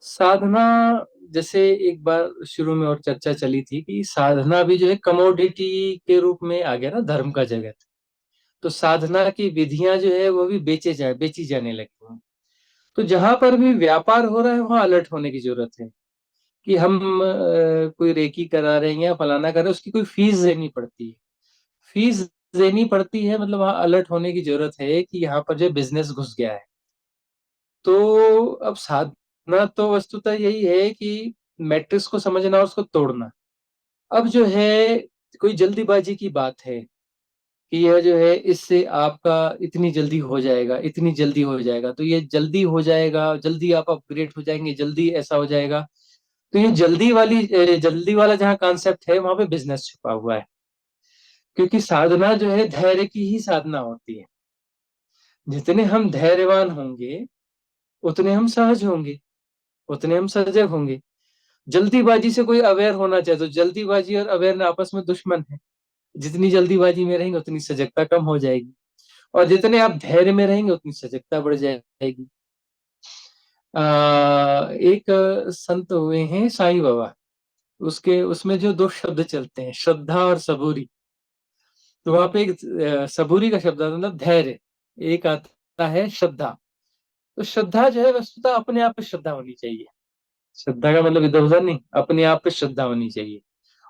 साधना, जैसे एक बार शुरू में और चर्चा चली थी कि साधना भी जो है कमोडिटी के रूप में आ गया ना धर्म का जगत। तो साधना की विधियां जो है वो भी बेची जाने लगी हैं। तो जहां पर भी व्यापार हो रहा है वहां अलर्ट होने की जरूरत है कि हम कोई रेकी करा रहे हैं या फलाना कर रहे हैं, उसकी कोई फीस देनी पड़ती है। फीस देनी पड़ती है, मतलब वहां अलर्ट होने की जरूरत है कि यहाँ पर जो बिजनेस घुस गया है। तो अब साधना तो वस्तुतः यही है कि मैट्रिक्स को समझना और उसको तोड़ना। अब जो है कोई जल्दीबाजी की बात है कि यह जो है इससे आपका इतनी जल्दी हो जाएगा, इतनी जल्दी हो जाएगा, तो ये जल्दी हो जाएगा, जल्दी आप अपग्रेड हो जाएंगे, जल्दी ऐसा हो जाएगा। तो ये जल्दी वाला जहाँ कॉन्सेप्ट है वहां पे बिजनेस छुपा हुआ है। क्योंकि साधना जो है धैर्य की ही साधना होती है। जितने हम धैर्यवान होंगे उतने हम सहज होंगे, उतने हम सजग होंगे। जल्दीबाजी से कोई अवेयर होना चाहे तो जल्दीबाजी और अवेयर आपस में दुश्मन है। जितनी जल्दीबाजी में रहेंगे उतनी सजगता कम हो जाएगी, और जितने आप धैर्य में रहेंगे उतनी सजगता बढ़ जाएगी। एक संत हुए हैं साईं बाबा। उसके उसमें जो दो शब्द चलते हैं, श्रद्धा और सबूरी। तो वहां पे एक सबूरी का शब्द आता है, मतलब धैर्य। एक आता है श्रद्धा। तो श्रद्धा जो है वस्तुतः अपने आप पे श्रद्धा होनी चाहिए। श्रद्धा का मतलब इधर उधर नहीं, अपने आप पे श्रद्धा होनी चाहिए।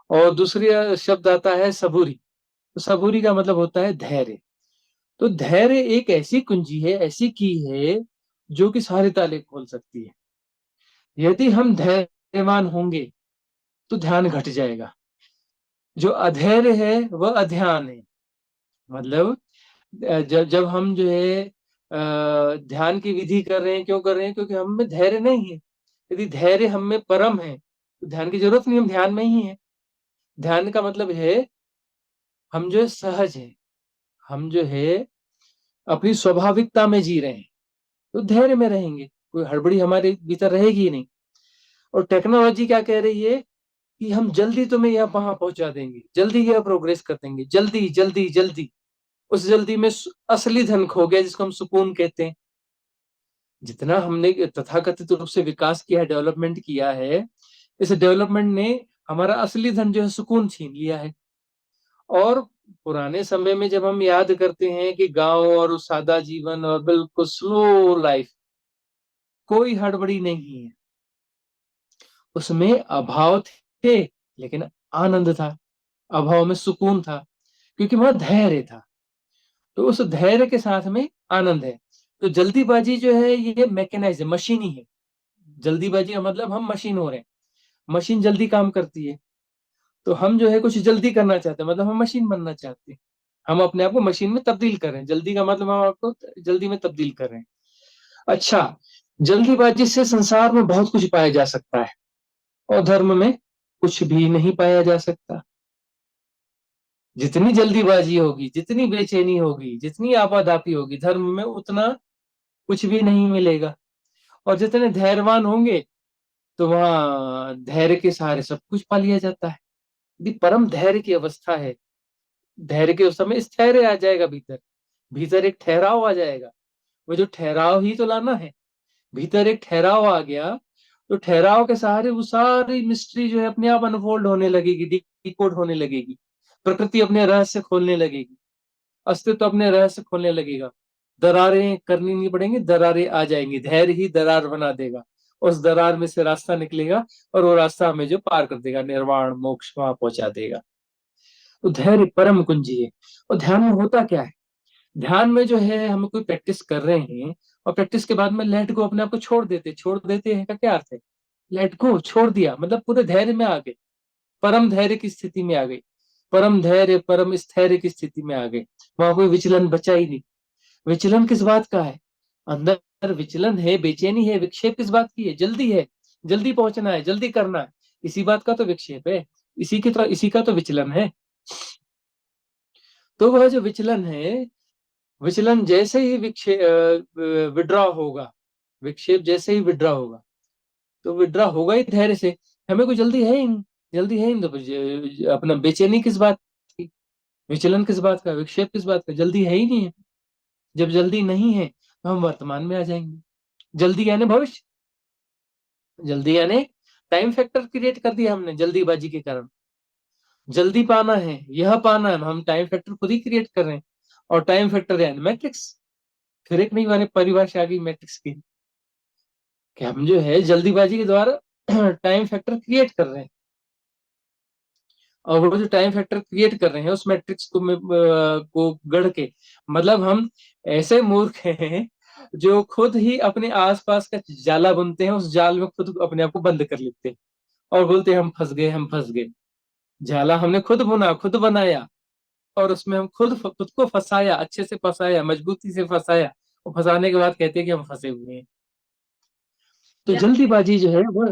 और दूसरी शब्द आता है सबूरी। तो सबूरी का मतलब होता है धैर्य। तो धैर्य एक ऐसी कुंजी है, ऐसी की है जो कि सारे ताले खोल सकती है। यदि हम धैर्यवान होंगे तो ध्यान घट जाएगा। जो अधैर्य है वह अध्यान है। मतलब जब जब हम जो है ध्यान की विधि कर रहे हैं, क्यों कर रहे हैं? क्योंकि हम में धैर्य नहीं है। यदि धैर्य हम में परम है तो ध्यान की जरूरत नहीं, हम ध्यान में ही है। ध्यान का मतलब है हम जो है सहज है, हम जो है अपनी स्वाभाविकता में जी रहे हैं, तो धैर्य में रहेंगे, कोई हड़बड़ी हमारे भीतर रहेगी ही नहीं। और टेक्नोलॉजी क्या कह रही है कि हम जल्दी तुम्हें यहाँ वहां पहुंचा देंगे, जल्दी यह प्रोग्रेस कर देंगे, जल्दी जल्दी जल्दी। उस जल्दी में असली धन खो गया, जिसको हम सुकून कहते हैं। जितना हमने तथाकथित रूप से विकास किया है, डेवलपमेंट किया है, इस डेवलपमेंट ने हमारा असली धन जो है सुकून छीन लिया है। और पुराने समय में जब हम याद करते हैं कि गांव और उस सादा जीवन और बिल्कुल स्लो लाइफ, कोई हड़बड़ी नहीं है, उसमें अभाव थे लेकिन आनंद था, अभाव में सुकून था, क्योंकि वहां धैर्य था। तो उस धैर्य के साथ में आनंद है। तो जल्दीबाजी जो है ये मैकेनाइज है, मशीनी है। जल्दीबाजी का मतलब हम मशीन हो रहे हैं, मशीन जल्दी काम करती है। तो हम जो है कुछ जल्दी करना चाहते हैं, मतलब हम मशीन बनना चाहते हैं। हम अपने आप को मशीन में तब्दील कर रहे हैं, जल्दी का मतलब हम आपको जल्दी में तब्दील कर रहे हैं। अच्छा, जल्दीबाजी से संसार में बहुत कुछ पाया जा सकता है और धर्म में कुछ भी नहीं पाया जा सकता। जितनी जल्दीबाजी होगी, जितनी बेचैनी होगी, जितनी आपाधापी होगी, धर्म में उतना कुछ भी नहीं मिलेगा। और जितने धैर्यवान होंगे तो वहां धैर्य के सहारे सब कुछ पा लिया जाता है। यदि परम धैर्य की अवस्था है, धैर्य के उस समय स्थैर्य आ जाएगा, भीतर भीतर एक ठहराव आ जाएगा। वो जो ठहराव ही तो लाना है। भीतर एक ठहराव आ गया तो ठहराव के सहारे वो सारी मिस्ट्री जो है अपने आप अनफोल्ड होने लगेगी, डिकोड होने लगेगी। प्रकृति अपने रहस्य खोलने लगेगी, अस्तित्व अपने रहस्य खोलने लगेगा। दरारें करनी नहीं पड़ेंगी, दरारें आ जाएंगी, धैर्य ही दरार बना देगा। उस दरार में से रास्ता निकलेगा और वो रास्ता हमें जो पार कर देगा, निर्वाण मोक्ष वहां पहुंचा देगा। तो धैर्य परम कुंजी है। और ध्यान में होता क्या है? ध्यान में जो है हम कोई प्रैक्टिस कर रहे हैं और प्रैक्टिस के बाद में लेट गो, अपने आप को छोड़ देते हैं का क्या अर्थ है? लेट गो, छोड़ दिया, मतलब पूरे धैर्य में आ गए, परम धैर्य की स्थिति में आ गई, परम धैर्य परम स्थैर्य की स्थिति में आ गए। वहां कोई विचलन बचा ही नहीं। विचलन किस बात का है? अंदर विचलन है, बेचैनी है, विक्षेप किस बात की है? जल्दी है, जल्दी पहुंचना है, जल्दी करना है, इसी बात का तो विक्षेप है, इसी का तो विचलन है। तो वह जो विचलन है, विचलन जैसे ही विड्रॉ होगा, विक्षेप जैसे ही विड्रॉ होगा, तो विड्रॉ होगा ही धैर्य से। हमें कोई जल्दी है ही नहीं, जल्दी है ही नहीं, तो फिर अपना बेचैनी किस बात की? विचलन किस बात का? विक्षेप किस बात का? जल्दी है ही नहीं है। जब जल्दी नहीं है तो हम वर्तमान में आ जाएंगे। जल्दी यानी भविष्य। जल्दी यानी टाइम फैक्टर क्रिएट कर दिया हमने जल्दीबाजी के कारण। जल्दी पाना है, यह पाना है, हम टाइम फैक्टर खुद ही क्रिएट कर रहे हैं। और टाइम फैक्टर यानी मैट्रिक्स। फिर एक नहीं माने परिभाषा आ गई मैट्रिक्स की, कि हम जो है जल्दीबाजी के द्वारा टाइम फैक्टर क्रिएट कर रहे हैं। और वो जो टाइम फैक्टर क्रिएट कर रहे हैं उस मैट्रिक्स को गढ़ के, मतलब हम ऐसे मूर्ख हैं जो खुद ही अपने आसपास का जाला बुनते हैं, उस जाल में खुद अपने आप को बंद कर लेते हैं और बोलते हैं हम फंस गए, हम फंस गए। जाला हमने खुद बुना, खुद बनाया, और उसमें हम खुद खुद को फंसाया, अच्छे से फंसाया, मजबूती से फंसाया, और फंसाने के बाद कहते हैं कि हम फंसे हुए हैं। तो यहाँ जल्दीबाजी जो है वो,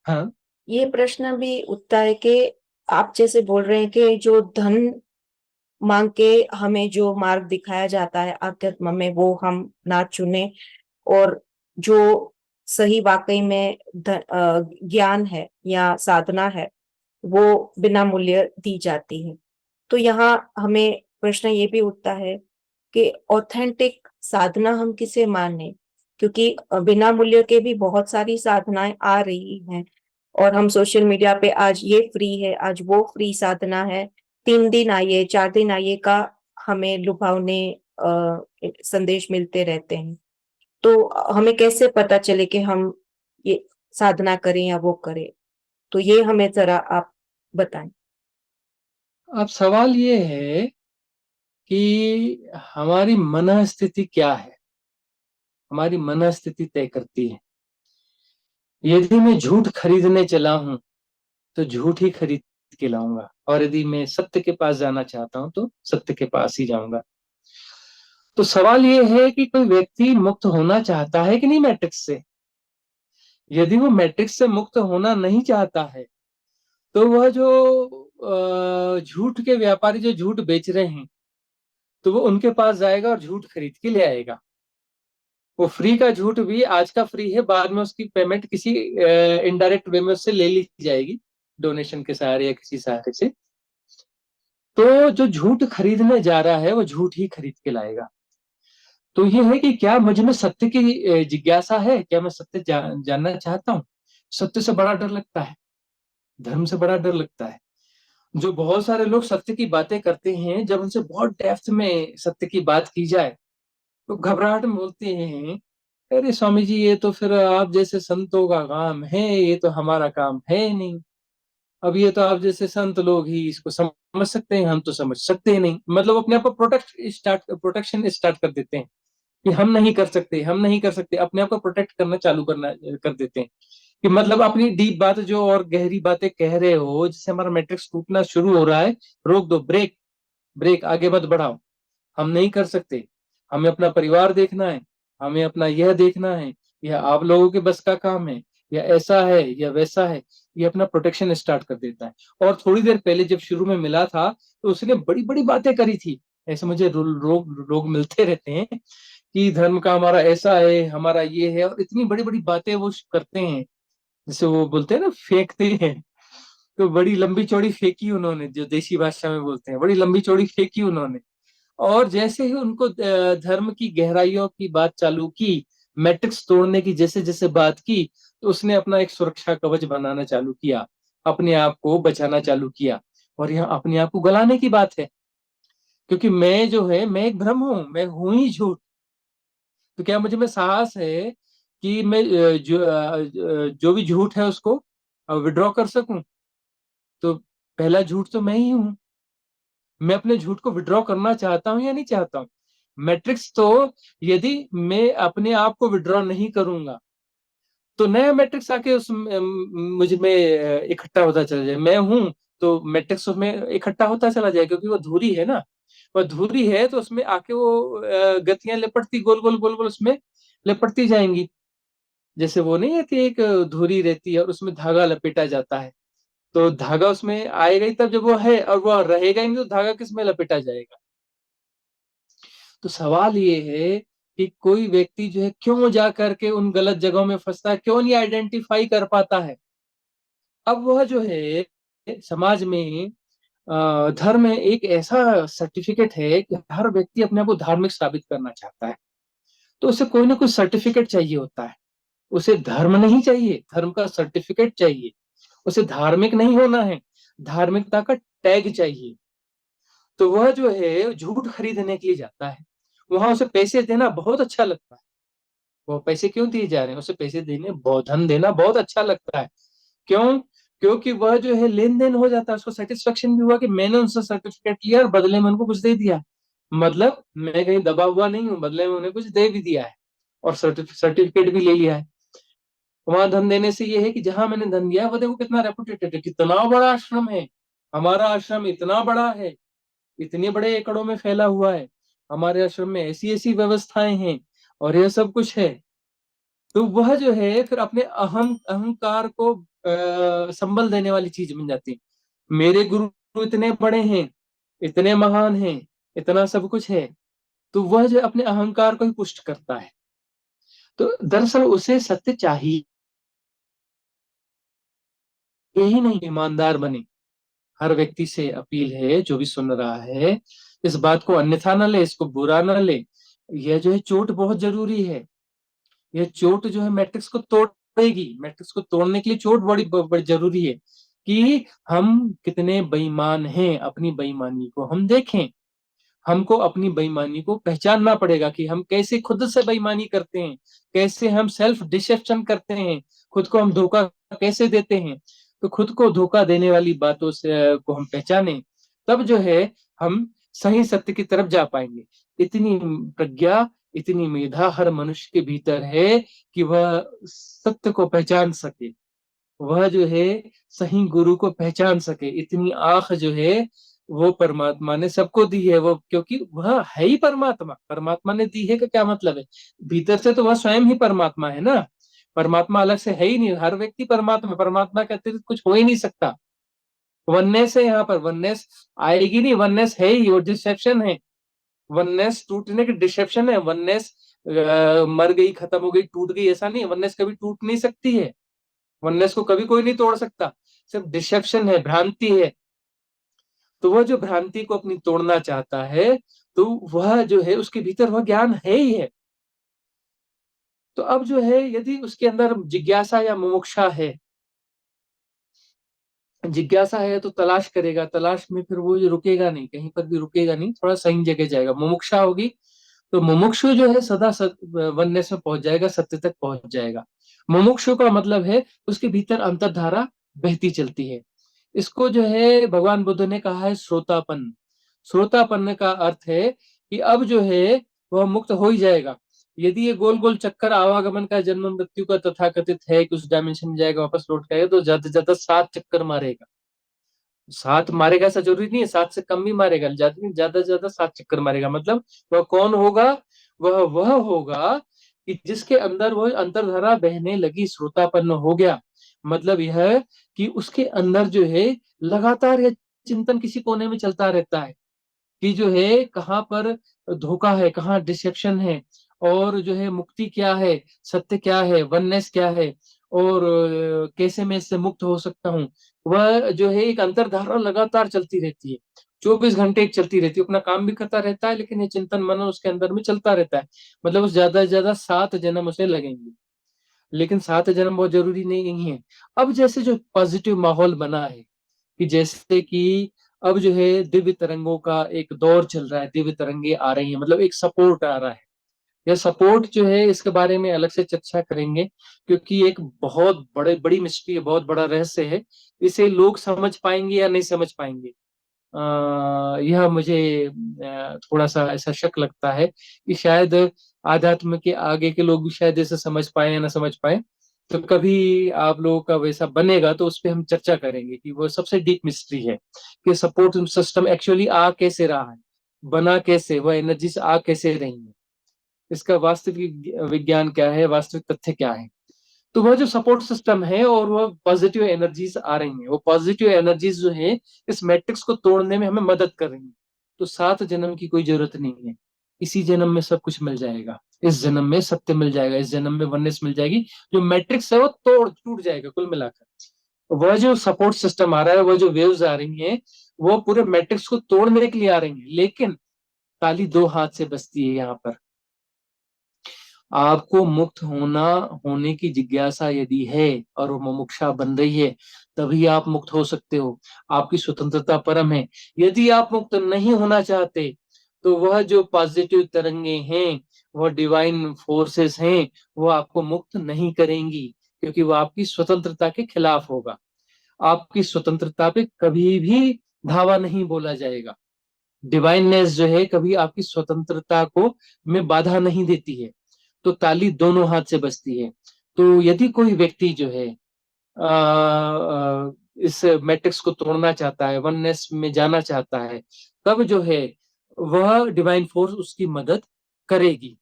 हाँ। ये प्रश्न भी उठता है कि आप जैसे बोल रहे हैं कि जो धन मांग के हमें जो मार्ग दिखाया जाता है अध्यात्म में, वो हम ना चुने, और जो सही वाकई में ज्ञान है या साधना है, वो बिना मूल्य दी जाती है। तो यहाँ हमें प्रश्न ये भी उठता है कि ऑथेंटिक साधना हम किसे माने, क्योंकि बिना मूल्य के भी बहुत सारी साधनाएं आ रही हैं, और हम सोशल मीडिया पे आज ये फ्री है, आज वो फ्री साधना है, 3 दिन आइए, 4 दिन आइए का हमें लुभावने संदेश मिलते रहते हैं। तो हमें कैसे पता चले कि हम ये साधना करें या वो करें? तो ये हमें जरा आप बताएं। अब सवाल ये है कि हमारी मन स्थिति क्या है। हमारी मन स्थिति तय करती है। यदि मैं झूठ खरीदने चला हूं तो झूठ ही खरीद के लाऊंगा, और यदि मैं सत्य के पास जाना चाहता हूं तो सत्य के पास ही जाऊंगा। तो सवाल ये है कि कोई व्यक्ति मुक्त होना चाहता है कि नहीं मैट्रिक्स से। यदि वो मैट्रिक्स से मुक्त होना नहीं चाहता है तो वह जो झूठ के व्यापारी जो झूठ बेच रहे हैं, तो वो उनके पास जाएगा और झूठ खरीद के ले आएगा। वो फ्री का झूठ भी आज का फ्री है, बाद में उसकी पेमेंट किसी इनडायरेक्ट वे में उससे ले ली जाएगी, डोनेशन के सहारे या किसी सहारे से। तो जो झूठ खरीदने जा रहा है वो झूठ ही खरीद के लाएगा। तो ये है कि क्या मुझ में सत्य की जिज्ञासा है, क्या मैं सत्य जानना चाहता हूँ। सत्य से बड़ा डर लगता है, धर्म से बड़ा डर लगता है। जो बहुत सारे लोग सत्य की बातें करते हैं, जब उनसे बहुत डेप्थ में सत्य की बात की जाए तो घबराहट में बोलते हैं, अरे स्वामी जी ये तो फिर आप जैसे संतों का काम है, ये तो हमारा काम है नहीं। अब ये तो आप जैसे संत लोग ही इसको समझ सकते हैं, हम तो समझ सकते ही नहीं। मतलब अपने आप को प्रोटेक्शन स्टार्ट कर देते हैं कि हम नहीं कर सकते, हम नहीं कर सकते, अपने आप को प्रोटेक्ट करना चालू करना कर देते हैं। कि मतलब अपनी डीप बात जो और गहरी बातें कह रहे हो, जिससे हमारा मैट्रिक्स टूटना शुरू हो रहा है, रोक दो, ब्रेक, ब्रेक, आगे मत बढ़ाओ। हम नहीं कर सकते, हमें अपना परिवार देखना है, हमें अपना यह देखना है, यह आप लोगों के बस का काम है, या ऐसा है या वैसा है। ये अपना प्रोटेक्शन स्टार्ट कर देता है। और थोड़ी देर पहले जब शुरू में मिला था तो उसने बड़ी बड़ी बातें करी थी। ऐसे मुझे लोग मिलते रहते हैं कि धर्म का हमारा ऐसा है, हमारा ये है, और इतनी बड़ी बड़ी बातें वो करते हैं, जैसे वो बोलते हैं ना, फेंकते हैं। तो बड़ी लंबी चौड़ी फेंकी उन्होंने, जो देसी भाषा में बोलते हैं, बड़ी लंबी चौड़ी फेंकी उन्होंने। और जैसे ही उनको धर्म की गहराइयों की बात चालू की, मैट्रिक्स तोड़ने की जैसे जैसे बात की, तो उसने अपना एक सुरक्षा कवच बनाना चालू किया, अपने आप को बचाना चालू किया। और यहाँ अपने आप को गलाने की बात है, क्योंकि मैं जो है, मैं एक भ्रम हूं, मैं हूं ही झूठ। तो क्या मुझे में साहस है कि मैं जो भी झूठ है उसको विड्रॉ कर सकूं। तो पहला झूठ तो मैं ही हूं। मैं अपने झूठ को विड्रॉ करना चाहता हूं या नहीं चाहता हूं। मैट्रिक्स तो, यदि मैं अपने आप को विड्रॉ नहीं करूंगा तो नया मैट्रिक्स आके उस मुझ में इकट्ठा होता चला जाए। मैं हूं तो मैट्रिक्स उसमें इकट्ठा होता चला जाए, क्योंकि वो धुरी है ना। वो धुरी है तो उसमें आके वो गतियां लिपटती, गोल गोल गोल गोल उसमें लिपटती जाएंगी। जैसे वो नहीं है कि एक धुरी रहती है और उसमें धागा लपेटा जाता है, तो धागा उसमें आएगा ही तब जब वो है, और वो रहेगा ही नहीं तो धागा किस में लपेटा जाएगा। तो सवाल ये है कि कोई व्यक्ति जो है क्यों जा करके उन गलत जगहों में फंसता है, क्यों नहीं आइडेंटिफाई कर पाता है। अब वह जो है समाज में धर्म एक ऐसा सर्टिफिकेट है कि हर व्यक्ति अपने आप को धार्मिक साबित करना चाहता है, तो उसे कोई ना कोई सर्टिफिकेट चाहिए होता है। उसे धर्म नहीं चाहिए, धर्म का सर्टिफिकेट चाहिए, उसे धार्मिक नहीं होना है, धार्मिकता का टैग चाहिए। तो वह जो है झूठ खरीदने के लिए जाता है, वहां उसे पैसे देना बहुत अच्छा लगता है। वो पैसे क्यों दिए जा रहे हैं? उसे पैसे देने, धन देना बहुत अच्छा लगता है। क्यों? क्योंकि वह जो है लेन देन हो जाता है, उसको सेटिस्फेक्शन भी हुआ कि मैंने उनसे सर्टिफिकेट लिया और बदले में उनको कुछ दे दिया। मतलब मैं कहीं दबा हुआ नहीं हूँ, बदले में उन्हें कुछ दे भी दिया है और सर्टिफिकेट भी ले लिया है। वहां धन देने से ये है कि जहां मैंने धन दिया है वो देखो कितना रेपुटेटेड है, कितना बड़ा आश्रम है, हमारा आश्रम इतना बड़ा है, इतने बड़े एकड़ों में फैला हुआ है, हमारे आश्रम में ऐसी ऐसी व्यवस्थाएं हैं और यह सब कुछ है। तो वह जो है फिर अपने अहंकार को संबल देने वाली चीज बन जाती है। मेरे गुरु इतने बड़े हैं, इतने महान हैं, इतना सब कुछ है, तो वह जो अपने अहंकार को ही पुष्ट करता है। तो दरअसल उसे सत्य चाहिए ही नहीं, ईमानदार बने। हर व्यक्ति से अपील है, जो भी सुन रहा है, इस बात को अन्यथा न ले, इसको बुरा न ले। यह जो है चोट बहुत जरूरी है। यह चोट जो है मैट्रिक्स को तोड़ेगी, मैट्रिक्स को तोड़ने के लिए चोट बड़ी बड़ी जरूरी है कि हम कितने बेईमान हैं, अपनी बेईमानी को हम देखें। हमको अपनी बेईमानी को पहचानना पड़ेगा कि हम कैसे खुद से बेईमानी करते हैं, कैसे हम सेल्फ डिसेप्शन करते हैं, खुद को हम धोखा कैसे देते हैं। तो खुद को धोखा देने वाली बातों से को हम पहचाने, तब जो है हम सही सत्य की तरफ जा पाएंगे। इतनी प्रज्ञा, इतनी मेधा हर मनुष्य के भीतर है कि वह सत्य को पहचान सके, वह जो है सही गुरु को पहचान सके। इतनी आंख जो है वो परमात्मा ने सबको दी है, वो क्योंकि वह है ही परमात्मा। परमात्मा ने दी है का क्या मतलब है? भीतर से तो वह स्वयं ही परमात्मा है ना, परमात्मा अलग से है ही नहीं। हर व्यक्ति परमात्मा, परमात्मा के अतिरिक्त कुछ हो ही नहीं सकता। वननेस है, यहाँ पर वननेस आएगी नहीं, वननेस है ही, वो डिसेप्शन है। वननेस टूटने की डिसेप्शन है। वननेस मर गई, खत्म हो गई, टूट गई, ऐसा नहीं है। वननेस कभी टूट नहीं सकती है, वननेस को कभी कोई नहीं तोड़ सकता। सिर्फ डिसेप्शन है, भ्रांति है। तो वह जो भ्रांति को अपनी तोड़ना चाहता है, तो वह जो है उसके भीतर वह ज्ञान है ही है। तो अब जो है यदि उसके अंदर जिज्ञासा या मुमुक्षा है, जिज्ञासा है तो तलाश करेगा, तलाश में फिर वो रुकेगा नहीं, कहीं पर भी रुकेगा नहीं, थोड़ा सही जगह जाएगा। मुमुक्षा होगी तो मुमुक्षु जो है सदा वननेस में पहुंच जाएगा, सत्य तक पहुंच जाएगा। मुमुक्षु का मतलब है उसके भीतर अंतर्धारा बहती चलती है। इसको जो है भगवान बुद्ध ने कहा है श्रोतापन। श्रोतापन का अर्थ है कि अब जो है वह मुक्त हो ही जाएगा। यदि ये गोल गोल चक्कर आवागमन का, जन्म मृत्यु का तथाकथित है कि उस डायमेंशन में जाएगा वापस लौट के आएगा, तो ज्यादा से ज्यादा 7 चक्कर मारेगा। 7 मारेगा ऐसा जरूरी नहीं है, 7 से कम भी मारेगा, ज्यादा ज्यादा से ज्यादा 7 चक्कर मारेगा। मतलब वह कौन होगा? वह होगा कि जिसके अंदर वह अंतर्धारा बहने लगी, श्रोतापन्न हो गया। मतलब यह है कि उसके अंदर जो है लगातार यह चिंतन किसी कोने में चलता रहता है कि जो है कहाँ पर धोखा है, कहाँ डिसेप्शन है, और जो है मुक्ति क्या है, सत्य क्या है, वननेस क्या है, और कैसे मैं इससे मुक्त हो सकता हूँ। वह जो है एक अंतर्धारा लगातार चलती रहती है, 24 घंटे एक चलती रहती है। अपना काम भी करता रहता है, लेकिन ये चिंतन मनन उसके अंदर में चलता रहता है। मतलब उस ज्यादा से ज्यादा 7 जन्म उसे लगेंगे, लेकिन 7 जन्म बहुत जरूरी नहीं है। अब जैसे जो पॉजिटिव माहौल बना है कि जैसे कि अब जो है दिव्य तरंगों का एक दौर चल रहा है, दिव्य तरंगे आ रही हैं, मतलब एक सपोर्ट आ रहा है। यह सपोर्ट जो है इसके बारे में अलग से चर्चा करेंगे, क्योंकि एक बहुत बड़ी मिस्ट्री है, बहुत बड़ा रहस्य है। इसे लोग समझ पाएंगे या नहीं समझ पाएंगे, यह मुझे थोड़ा सा ऐसा शक लगता है कि शायद आध्यात्म के आगे के लोग भी शायद इसे समझ पाए या ना समझ पाए। तो कभी आप लोगों का वैसा बनेगा तो उस पर हम चर्चा करेंगे कि वो सबसे डीप मिस्ट्री है कि सपोर्ट सिस्टम एक्चुअली आ कैसे रहा है, बना कैसे, वह एनर्जीज आ कैसे रही है, इसका वास्तविक विज्ञान क्या है, वास्तविक तथ्य क्या है। तो वह जो सपोर्ट सिस्टम है और वह पॉजिटिव एनर्जीज आ रही हैं, वो पॉजिटिव एनर्जीज जो है इस मैट्रिक्स को तोड़ने में हमें मदद कर रही हैं। तो 7 जन्म की कोई जरूरत नहीं है, इसी जन्म में सब कुछ मिल जाएगा। इस जन्म में सत्य मिल जाएगा, इस जन्म में वननेस मिल जाएगी। जो मैट्रिक्स है वो तोड़ टूट जाएगा कुल मिलाकर। वह जो सपोर्ट सिस्टम आ रहा है, वह जो वेव्स आ रही हैं, वो पूरे मैट्रिक्स को तोड़ने के लिए आ रही हैं। लेकिन ताली दो हाथ से बजती है यहाँ पर। आपको मुक्त होने की जिज्ञासा यदि है और वो मुमुक्षा बन रही है, तभी आप मुक्त हो सकते हो। आपकी स्वतंत्रता परम है। यदि आप मुक्त नहीं होना चाहते, तो वह जो पॉजिटिव तरंगे हैं, वह डिवाइन फोर्सेस हैं, वो आपको मुक्त नहीं करेंगी, क्योंकि वो आपकी स्वतंत्रता के खिलाफ होगा। आपकी स्वतंत्रता पे कभी भी धावा नहीं बोला जाएगा। डिवाइननेस जो है कभी आपकी स्वतंत्रता को में बाधा नहीं देती है। तो ताली दोनों हाथ से बजती है। तो यदि कोई व्यक्ति जो है इस मैट्रिक्स को तोड़ना चाहता है, वननेस में जाना चाहता है, तब जो है वह डिवाइन फोर्स उसकी मदद करेगी।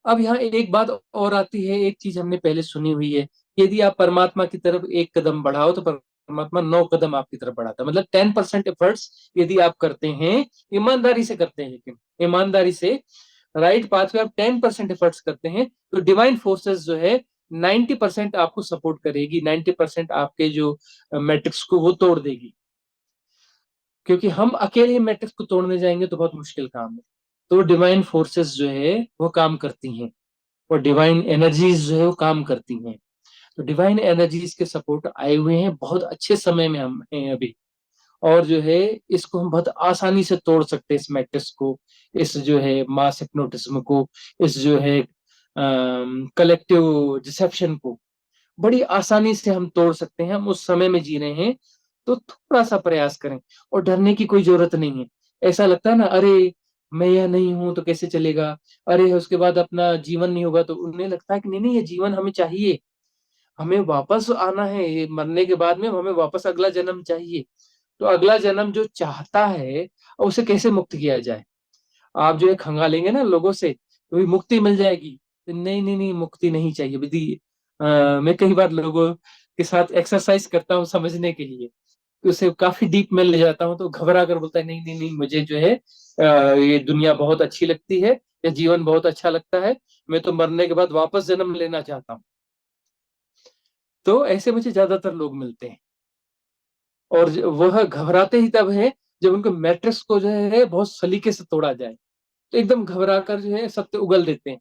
अब यहाँ एक बात और आती है, एक चीज हमने पहले सुनी हुई है, यदि आप परमात्मा की तरफ एक कदम बढ़ाओ तो परमात्मा 9 कदम आपकी तरफ बढ़ाता है। मतलब 10% एफर्ट्स यदि आप करते हैं, ईमानदारी से करते हैं, लेकिन ईमानदारी से राइट पाथ पे आप 10% एफर्ट्स करते हैं, तो डिवाइन फोर्सेस जो है 90% आपको सपोर्ट करेगी, 90% आपके जो मैट्रिक्स को वो तोड़ देगी। क्योंकि हम अकेले मैट्रिक्स को तोड़ने जाएंगे तो बहुत मुश्किल काम है। तो डिवाइन फोर्सेस जो है वो काम करती हैं, और डिवाइन एनर्जीज जो है वो काम करती हैं। तो डिवाइन एनर्जीज के सपोर्ट आए हुए हैं, बहुत अच्छे समय में हम हैं अभी। और जो है इसको हम बहुत आसानी से तोड़ सकते हैं, इस मैट्रिक्स को, इस जो है मास हिप्नोटिज्म को, इस जो है कलेक्टिव डिसेप्शन को बड़ी आसानी से हम तोड़ सकते हैं। हम उस समय में जी रहे हैं, तो थोड़ा सा प्रयास करें। और डरने की कोई जरूरत नहीं है। ऐसा लगता है ना, अरे मैं यह नहीं हूं तो कैसे चलेगा, अरे उसके बाद अपना जीवन नहीं होगा, तो उन्हें लगता है कि नहीं नहीं, ये जीवन हमें चाहिए, हमें वापस आना है, ये मरने के बाद में हमें वापस अगला जन्म चाहिए। तो अगला जन्म जो चाहता है, उसे कैसे मुक्त किया जाए। आप जो है खंगालेंगे ना लोगों से, तो भी मुक्ति मिल जाएगी। तो नहीं नहीं नहीं, मुक्ति नहीं चाहिए विधि। मैं कई बार लोगों के साथ एक्सरसाइज करता हूँ समझने के लिए, तो उसे काफी डीप में ले जाता हूँ, तो घबरा कर बोलता है नहीं नहीं नहीं, मुझे जो है ये दुनिया बहुत अच्छी लगती है, ये जीवन बहुत अच्छा लगता है, मैं तो मरने के बाद वापस जन्म लेना चाहता हूँ। तो ऐसे मुझे ज्यादातर लोग मिलते हैं। और वह घबराते ही तब है जब उनको मैट्रिक्स को जो है बहुत सलीके से तोड़ा जाए, तो एकदम घबरा कर जो है सत्य उगल देते हैं।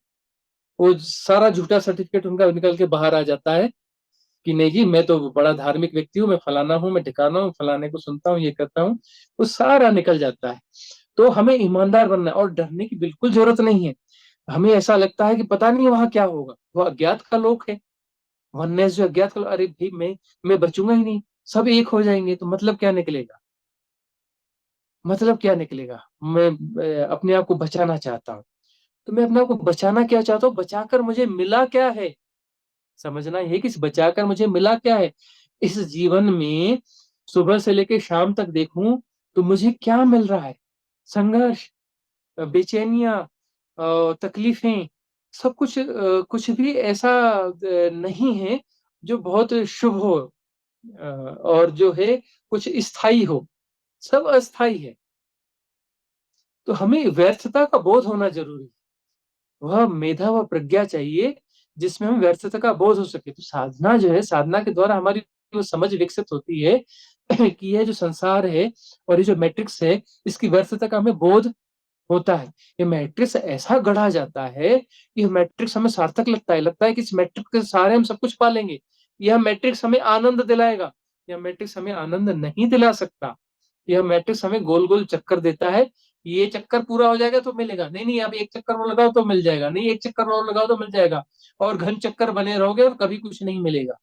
वो सारा झूठा सर्टिफिकेट उनका निकल के बाहर आ जाता है कि नहीं जी, मैं तो बड़ा धार्मिक व्यक्ति हूँ, मैं फलाना हूँ, मैं ठिकाना हूँ, फलाने को सुनता हूँ, ये करता हूँ। वो सारा निकल जाता है। तो हमें ईमानदार बनना है, और डरने की बिल्कुल जरूरत नहीं है। हमें ऐसा लगता है कि पता नहीं वहां क्या होगा, वो अज्ञात का लोक है। वननेस जो अज्ञात का, अरे भाई मैं बचूंगा ही नहीं, सब एक हो जाएंगे, तो मतलब क्या निकलेगा। मतलब क्या निकलेगा। मैं अपने आप को बचाना चाहता हूँ, तो मैं अपने आप को बचाना क्या चाहता हूँ, बचाकर मुझे मिला क्या है। समझना ये कि इस बचाकर मुझे मिला क्या है। इस जीवन में सुबह से लेकर शाम तक देखूं तो मुझे क्या मिल रहा है। संघर्ष, बेचैनियां, तकलीफें, सब कुछ, कुछ भी ऐसा नहीं है जो बहुत शुभ हो, और जो है कुछ स्थायी हो। सब अस्थाई है। तो हमें व्यर्थता का बोध होना जरूरी है। वह मेधा व प्रज्ञा चाहिए जिसमें हमें व्यर्थता का बोध हो सके। तो साधना जो है, साधना के द्वारा हमारी वो समझ विकसित होती है कि यह जो संसार है और ये जो मैट्रिक्स है, इसकी व्यर्थता का हमें बोध होता है। ये मैट्रिक्स ऐसा गढ़ा जाता है कि मैट्रिक्स हमें सार्थक लगता है कि इस मैट्रिक्स के सहारे हम सब कुछ पालेंगे। यह मैट्रिक्स हमें आनंद दिलाएगा। यह मैट्रिक्स हमें आनंद नहीं दिला सकता। यह मैट्रिक्स हमें गोल गोल चक्कर देता है। ये चक्कर पूरा हो जाएगा तो मिलेगा, नहीं नहीं अब एक चक्कर और लगाओ तो मिल जाएगा, नहीं एक चक्कर और लगाओ तो मिल जाएगा। और घन चक्कर बने रहोगे और कभी कुछ नहीं मिलेगा।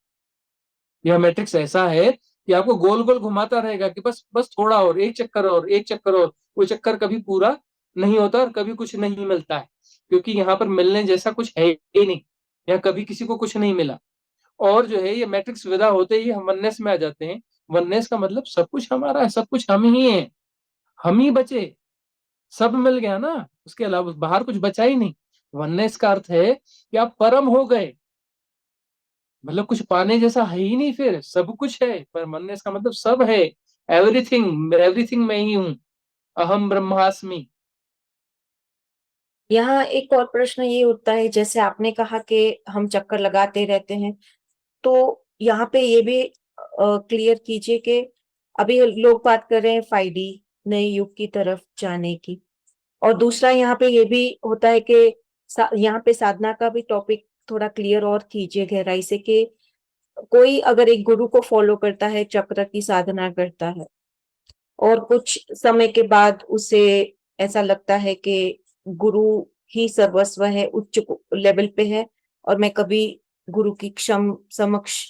यह मैट्रिक्स ऐसा है कि आपको गोल गोल घुमाता रहेगा कि बस बस थोड़ा और, एक चक्कर और, एक चक्कर और। वो चक्कर कभी पूरा नहीं होता और कभी कुछ नहीं मिलता है, क्योंकि यहाँ पर मिलने जैसा कुछ है ही नहीं। यहाँ कभी किसी को कुछ नहीं मिला। और जो है ये मैट्रिक्स विदा होते ही हम वननेस में आ जाते हैं। वननेस का मतलब सब कुछ हमारा है, सब कुछ हम ही है, हम ही बचे, सब मिल गया ना, उसके अलावा बाहर कुछ बचा ही नहीं। वननेस का अर्थ है कि आप परम हो गए, मतलब कुछ पाने जैसा है ही नहीं, फिर सब कुछ है। पर वननेस का मतलब सब है, एवरीथिंग, एवरीथिंग मैं ही हूँ, अहम ब्रह्मास्मि। यहाँ एक और प्रश्न ये उठता है, जैसे आपने कहा कि हम चक्कर लगाते रहते हैं, तो यहाँ पे ये भी क्लियर कीजिए कि अभी लोग बात कर रहे हैं 5D नए युग की तरफ जाने की, और दूसरा यहाँ पे ये भी होता है कि यहाँ पे साधना का भी टॉपिक थोड़ा क्लियर और कीजिए गहराई से, कि कोई अगर एक गुरु को फॉलो करता है, चक्र की साधना करता है, और कुछ समय के बाद उसे ऐसा लगता है कि गुरु ही सर्वस्व है, उच्च लेवल पे है, और मैं कभी गुरु की क्षम समक्ष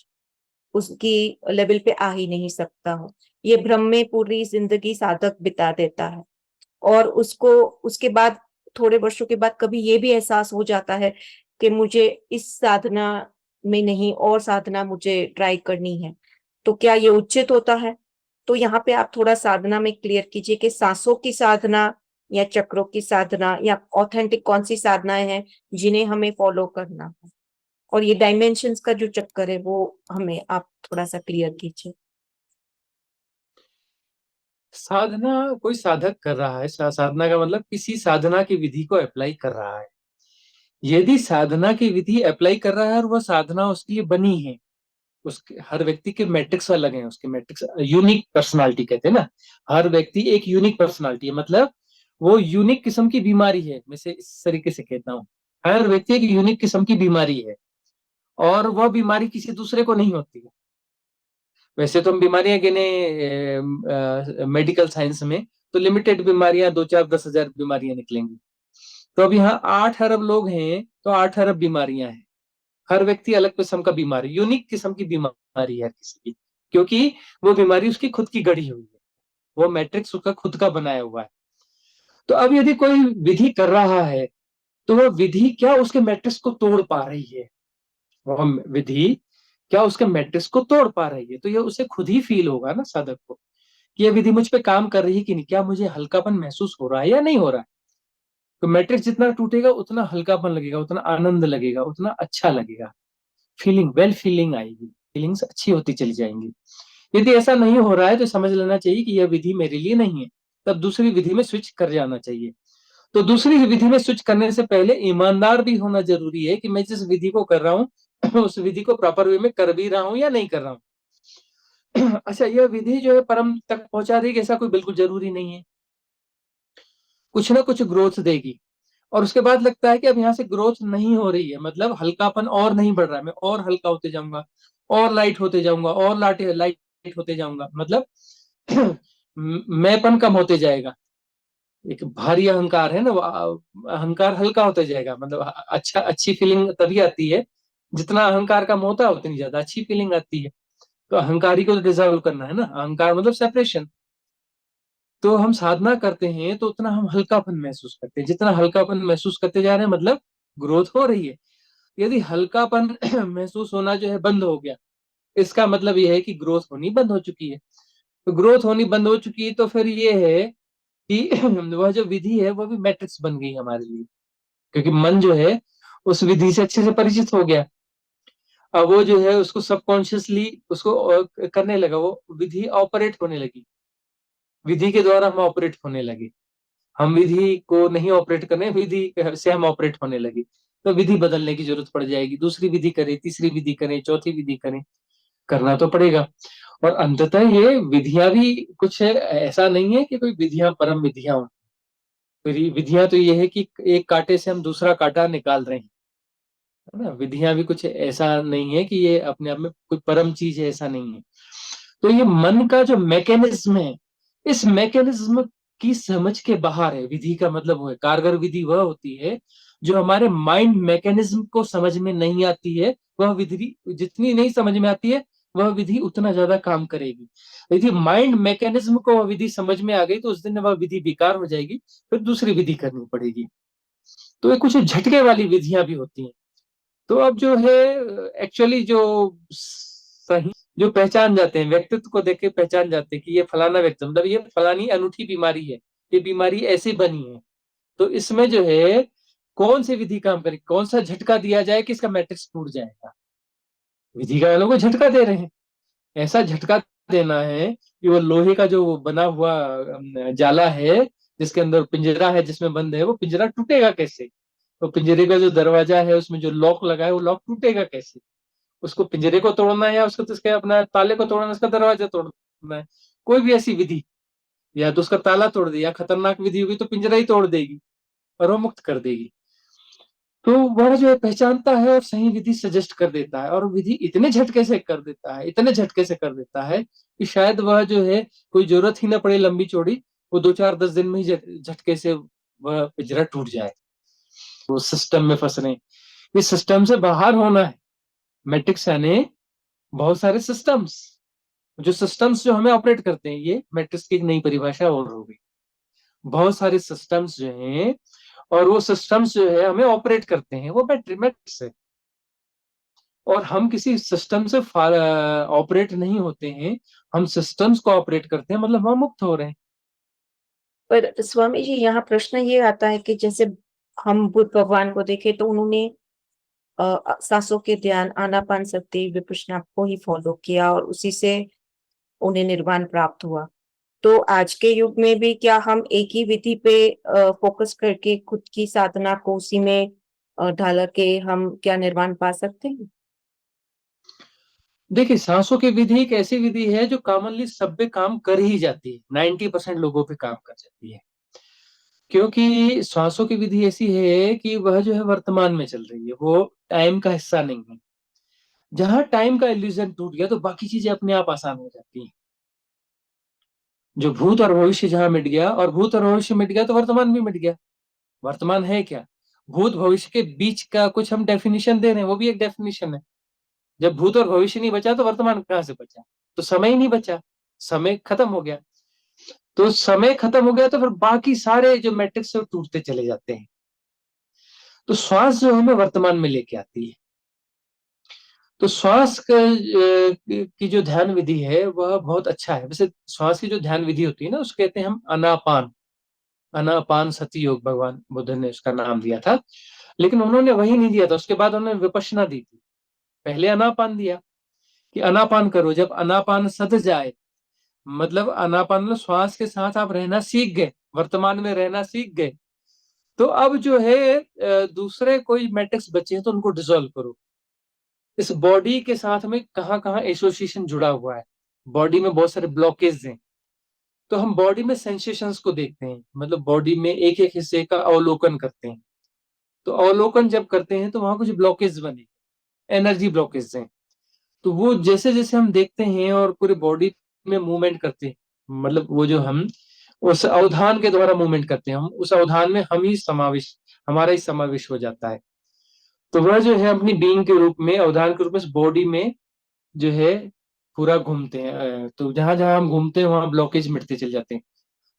उसकी लेवल पे आ ही नहीं सकता हूँ। ये भ्रम में पूरी जिंदगी साधक बिता देता है, और उसको उसके बाद थोड़े वर्षों के बाद कभी ये भी एहसास हो जाता है कि मुझे इस साधना में नहीं, और साधना मुझे ट्राई करनी है। तो क्या ये उचित होता है? तो यहाँ पे आप थोड़ा साधना में क्लियर कीजिए कि सांसों की साधना या चक्रों की साधना या ऑथेंटिक कौन सी साधनाएं हैं जिन्हें हमें फॉलो करना है, और ये डायमेंशंस का जो चक्कर है वो हमें आप थोड़ा सा क्लियर कीजिए। साधना कोई साधक कर रहा है, साधना का मतलब किसी साधना की विधि को अप्लाई कर रहा है। यदि साधना की विधि अप्लाई कर रहा है और वह साधना उसके लिए बनी है, उसके हर व्यक्ति के मैट्रिक्स अलग हैं, उसके मैट्रिक्स यूनिक पर्सनालिटी कहते हैं ना। हर व्यक्ति एक यूनिक पर्सनालिटी है, मतलब वो यूनिक किस्म की बीमारी है, मैं से इस तरीके से कहता हूँ। हर व्यक्ति एक यूनिक किस्म की बीमारी है, और वह बीमारी किसी दूसरे को नहीं होती है। वैसे तो हम बीमारियां गिने मेडिकल साइंस में, तो लिमिटेड बीमारियां 2 4 10 हजार बीमारियां निकलेंगी। तो अब यहाँ 8 अरब लोग हैं, तो 8 अरब बीमारियां हैं। हर व्यक्ति अलग किस्म का बीमारी, यूनिक किस्म की बीमारी है किसी की, क्योंकि वो बीमारी उसकी खुद की गढ़ी हुई है, वो मैट्रिक्स उसका खुद का बनाया हुआ है। तो अब यदि कोई विधि कर रहा है, तो वह विधि क्या उसके मैट्रिक्स को तोड़ पा रही है? वह विधि क्या उसके मैट्रिक्स को तोड़ पा रही है? तो ये उसे खुद ही फील होगा ना, साधक को, कि यह विधि मुझ पे काम कर रही है कि नहीं, क्या मुझे हल्कापन महसूस हो रहा है या नहीं हो रहा है। तो मैट्रिक्स जितना टूटेगा उतना हल्कापन लगेगा, उतना आनंद लगेगा, उतना अच्छा लगेगा, फीलिंग वेल फीलिंग आएगी, फीलिंग्स अच्छी होती चली जाएंगी। यदि ऐसा नहीं हो रहा है तो समझ लेना चाहिए कि यह विधि मेरे लिए नहीं है, तब दूसरी विधि में स्विच कर जाना चाहिए। तो दूसरी विधि में स्विच करने से पहले ईमानदार भी होना जरूरी है कि मैं जिस विधि को कर रहा हूँ उस विधि को प्रॉपर वे में कर भी रहा हूँ या नहीं कर रहा हूँ। अच्छा, यह विधि जो है परम तक पहुंचा देगी ऐसा कोई बिल्कुल जरूरी नहीं है। कुछ ना कुछ ग्रोथ देगी, और उसके बाद लगता है कि अब यहाँ से ग्रोथ नहीं हो रही है, मतलब हल्कापन और नहीं बढ़ रहा है, मैं और हल्का होते जाऊंगा, और लाइट होते जाऊंगा, और लाटे लाइट होते जाऊंगा, मतलब मैंपन कम होते जाएगा। एक भारी अहंकार है ना, वो अहंकार हल्का होते जाएगा, मतलब अच्छा अच्छी फीलिंग तभी आती है, जितना अहंकार कम होता है उतनी ज्यादा अच्छी फीलिंग आती है। तो अहंकारी को डिजॉल्व करना है ना, अहंकार मतलब सेपरेशन। तो हम साधना करते हैं तो उतना हम हल्कापन महसूस करते हैं, जितना हल्कापन महसूस करते जा रहे हैं मतलब ग्रोथ हो रही है। यदि हल्कापन महसूस होना जो है बंद हो गया, इसका मतलब यह है कि ग्रोथ होनी बंद हो चुकी है। तो ग्रोथ होनी बंद हो चुकी है, तो फिर ये है कि वह जो विधि है वह भी मैट्रिक्स बन गई हमारे लिए, क्योंकि मन जो है उस विधि से अच्छे से परिचित हो गया। अब वो जो है उसको सबकॉन्शियसली उसको करने लगा, वो विधि ऑपरेट होने लगी, विधि के द्वारा हम ऑपरेट होने लगे। हम विधि को नहीं ऑपरेट करने, विधि से हम ऑपरेट होने लगे। तो विधि बदलने की जरूरत पड़ जाएगी, दूसरी विधि करें, तीसरी विधि करें, चौथी विधि करें, करना तो पड़ेगा। और अंततः ये विधियां भी कुछ है, ऐसा नहीं है कि कोई विधियां परम विधियां हो। विधियां तो ये है कि एक कांटे से हम दूसरा कांटा निकाल रहे हैं, है ना। विधियां भी कुछ ऐसा नहीं है कि ये अपने आप में कोई परम चीज है, ऐसा नहीं है। तो ये मन का जो मैकेनिज्म है, इस मैकेनिज्म की समझ के बाहर है। विधि का मतलब वो है, कारगर विधि वह होती है जो हमारे माइंड मैकेनिज्म को समझ में नहीं आती है। वह विधि जितनी नहीं समझ में आती है, वह विधि उतना ज्यादा काम करेगी। यदि माइंड मैकेनिज्म को वह विधि समझ में आ गई तो उस दिन वह विधि बेकार हो जाएगी, फिर दूसरी विधि करनी पड़ेगी। तो ये कुछ झटके वाली विधियां भी होती हैं। तो अब जो है एक्चुअली जो सही, जो पहचान जाते हैं, व्यक्तित्व को देख के पहचान जाते हैं कि ये फलाना व्यक्ति, मतलब ये फलानी अनूठी बीमारी है, ये बीमारी ऐसी बनी है। तो इसमें जो है कौन सी विधि काम करे, कौन सा झटका दिया जाए कि इसका मैट्रिक्स टूट जाएगा। विधि का लोग झटका दे रहे हैं, ऐसा झटका देना है कि वो लोहे का जो बना हुआ जाला है, जिसके अंदर पिंजरा है जिसमें बंद है, वो पिंजरा टूटेगा कैसे। तो पिंजरे का जो दरवाजा है उसमें जो लॉक लगा है वो लॉक टूटेगा कैसे। उसको पिंजरे को तोड़ना है या उसको तो उसके अपना ताले को तोड़ना है, उसका दरवाजा तोड़ना है। कोई भी ऐसी विधि, या तो उसका ताला तोड़ दे, या खतरनाक विधि होगी तो पिंजरा ही तोड़ देगी और वो मुक्त कर देगी। तो वह जो है पहचानता है और सही विधि सजेस्ट कर देता है, और विधि इतने झटके से कर देता है, इतने झटके से कर देता है कि शायद वह जो है कोई जरूरत ही ना पड़े लंबी चौड़ी, वो 2 4 10 दिन में ही झटके से वह पिंजरा टूट जाए। वो सिस्टम में फंस रहे हैं, इस सिस्टम से बाहर होना है। मैट्रिक्स यानी बहुत सारे सिस्टम्स, जो सिस्टम्स जो हमें ऑपरेट करते हैं, ये मैट्रिक्स की एक नई परिभाषा और हो गई। बहुत सारे सिस्टम्स जो हैं, और वो सिस्टम्स जो है हमें ऑपरेट करते हैं, वो मैट्रिक्स है। और हम किसी सिस्टम से ऑपरेट नहीं होते हैं, हम सिस्टम्स को ऑपरेट करते हैं, मतलब हम मुक्त हो रहे हैं। पर स्वामी जी, यहाँ प्रश्न ये आता है कि जैसे हम बुद्ध भगवान को देखें तो उन्होंने सांसों के ध्यान, आनापान सति, विपश्यना को ही फॉलो किया और उसी से उन्हें निर्वाण प्राप्त हुआ। तो आज के युग में भी क्या हम एक ही विधि पे फोकस करके खुद की साधना को उसी में ढाल के हम क्या निर्वाण पा सकते हैं? देखिए, सांसों की विधि एक ऐसी विधि है जो कॉमनली सब पे काम कर ही जाती है, 90% लोगों पे काम कर जाती है। क्योंकि सांसों की विधि ऐसी है कि वह जो है वर्तमान में चल रही है, वो टाइम का हिस्सा नहीं है। जहां टाइम का इल्यूजन टूट गया तो बाकी चीजें अपने आप आसान हो जाती हैं। जो भूत और भविष्य जहां मिट गया, और भूत और भविष्य मिट गया तो वर्तमान भी मिट गया। वर्तमान है क्या? भूत भविष्य के बीच का कुछ हम डेफिनेशन दे रहे हैं, वो भी एक डेफिनेशन है। जब भूत और भविष्य नहीं बचा तो वर्तमान कहां से बचा? तो समय ही नहीं बचा, समय खत्म हो गया। तो समय खत्म हो गया तो फिर बाकी सारे जो मैट्रिक्स है वो टूटते चले जाते हैं। तो श्वास जो हमें वर्तमान में लेके आती है। तो श्वास की जो ध्यान विधि है वह बहुत अच्छा है। वैसे श्वास की जो ध्यान विधि होती है ना, उसको कहते हैं हम अनापान। अनापान सती योग भगवान बुद्ध ने उसका नाम दिया था। लेकिन उन्होंने वही नहीं दिया था, उसके बाद उन्होंने विपश्यना दी थी। पहले अनापान दिया कि अनापान करो, जब अनापान सध जाए, मतलब अनापान में श्वास के साथ आप रहना सीख गए, वर्तमान में रहना सीख गए, तो अब जो है दूसरे कोई मैट्रिक्स बचे हैं तो उनको डिसॉल्व करो। इस बॉडी के साथ में कहाँ कहाँ एसोसिएशन जुड़ा हुआ है, बॉडी में बहुत सारे ब्लॉकेज हैं। तो हम बॉडी में सेंसेशंस को देखते हैं, मतलब बॉडी में एक एक हिस्से का अवलोकन करते हैं। तो अवलोकन जब करते हैं तो वहां कुछ ब्लॉकेज बने, एनर्जी ब्लॉकेज हैं। तो वो जैसे जैसे हम देखते हैं और पूरी बॉडी में मूवमेंट करते हैं, मतलब वो जो हम उस अवधान के द्वारा मूवमेंट करते हैं, हम उस अवधान में हम ही समावेश, हमारा ही समावेश हो जाता है। तो वह जो है अपनी बीइंग के रूप में, अवधान के रूप में बॉडी में जो है पूरा घूमते हैं। तो जहां जहां हम घूमते हैं वहां ब्लॉकेज मिटते चले जाते हैं।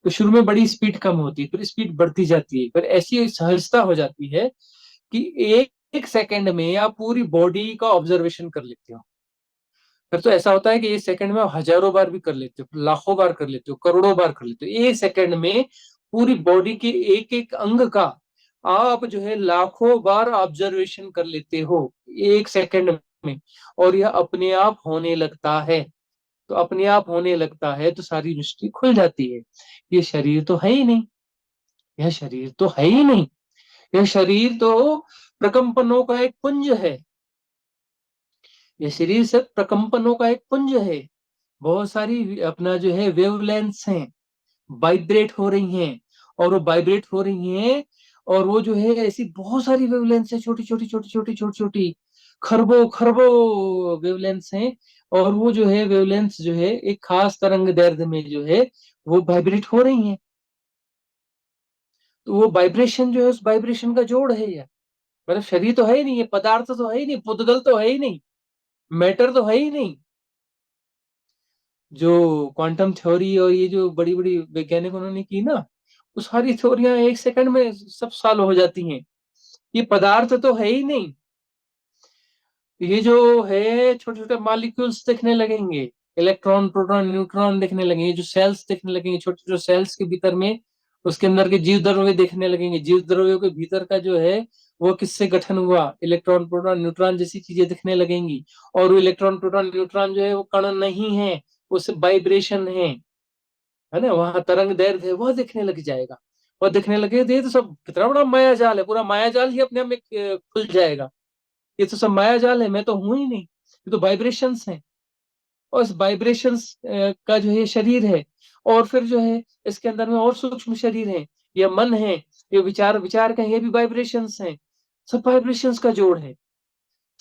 तो शुरू में बड़ी स्पीड कम होती है, फिर स्पीड बढ़ती जाती है, फिर ऐसी सहजता हो जाती है कि एक सेकंड में आप पूरी बॉडी का ऑब्जर्वेशन कर लेते हो। फिर तो ऐसा होता है कि एक सेकंड में आप हजारों बार भी कर लेते हो, लाखों बार कर लेते हो, करोड़ों बार कर लेते हो। एक सेकंड में पूरी बॉडी के एक एक अंग का आप जो है लाखों बार ऑब्जर्वेशन कर लेते हो एक सेकंड में, और यह अपने आप होने लगता है। तो अपने आप होने लगता है तो सारी दृष्टि खुल जाती है। ये शरीर तो है ही नहीं, यह शरीर तो है ही नहीं, यह शरीर तो प्रकंपनों का एक पुंज है। ये शरीर से प्रकंपनों का एक पुंज है। बहुत सारी अपना जो है वेवलेंथ्स हैं, वाइब्रेट हो रही हैं, और वो वाइब्रेट हो रही हैं। और वो जो है ऐसी बहुत सारी वेवलेंथ्स है, छोटी छोटी छोटी छोटी छोटी छोटी, खरबों खरबों वेवलेंथ्स हैं। और वो जो है वेवलेंथ्स जो है एक खास तरंग दैर्ध्य में जो है वो वाइब्रेट हो रही हैं। तो वो वाइब्रेशन जो है, उस वाइब्रेशन का जोड़ है ये। मतलब शरीर तो है ही नहीं, ये पदार्थ तो है ही नहीं, पुद्गल तो है ही नहीं, मैटर तो है ही नहीं। जो क्वांटम थ्योरी और ये जो बड़ी बड़ी वैज्ञानिक उन्होंने की ना, वो सारी थ्योरियां एक सेकंड में सब सॉल्व हो जाती हैं। ये पदार्थ तो है ही नहीं। ये जो है छोटे छोटे मॉलिक्यूल्स दिखने लगेंगे, इलेक्ट्रॉन प्रोटॉन न्यूट्रॉन दिखने लगेंगे, जो सेल्स दिखने लगेंगे, छोटे छोटे सेल्स के भीतर में उसके अंदर के जीव द्रव्य दिखने लगेंगे। जीव द्रव्यों के भीतर का जो है वो किससे गठन हुआ, इलेक्ट्रॉन प्रोटॉन न्यूट्रॉन जैसी चीजें दिखने लगेंगी। और वो इलेक्ट्रॉन प्रोटॉन न्यूट्रॉन जो है वो कण नहीं है, वो सिर्फ वाइब्रेशन है ना। वहां तरंग दैर्ध्य है, वह दिखने लग जाएगा। वह दिखने लगे तो ये तो सब कितना बड़ा माया जाल है, पूरा माया जाल ही अपने आप में खुल जाएगा। ये तो सब माया जाल है, मैं तो हूं ही नहीं, ये तो वाइब्रेशंस हैं। और इस वाइब्रेशंस का जो है शरीर है। और फिर जो है इसके अंदर में और सूक्ष्म शरीर है, ये मन है, ये विचार विचार का, ये भी वाइब्रेशंस हैं। सब वाइब्रेशंस का जोड़ है,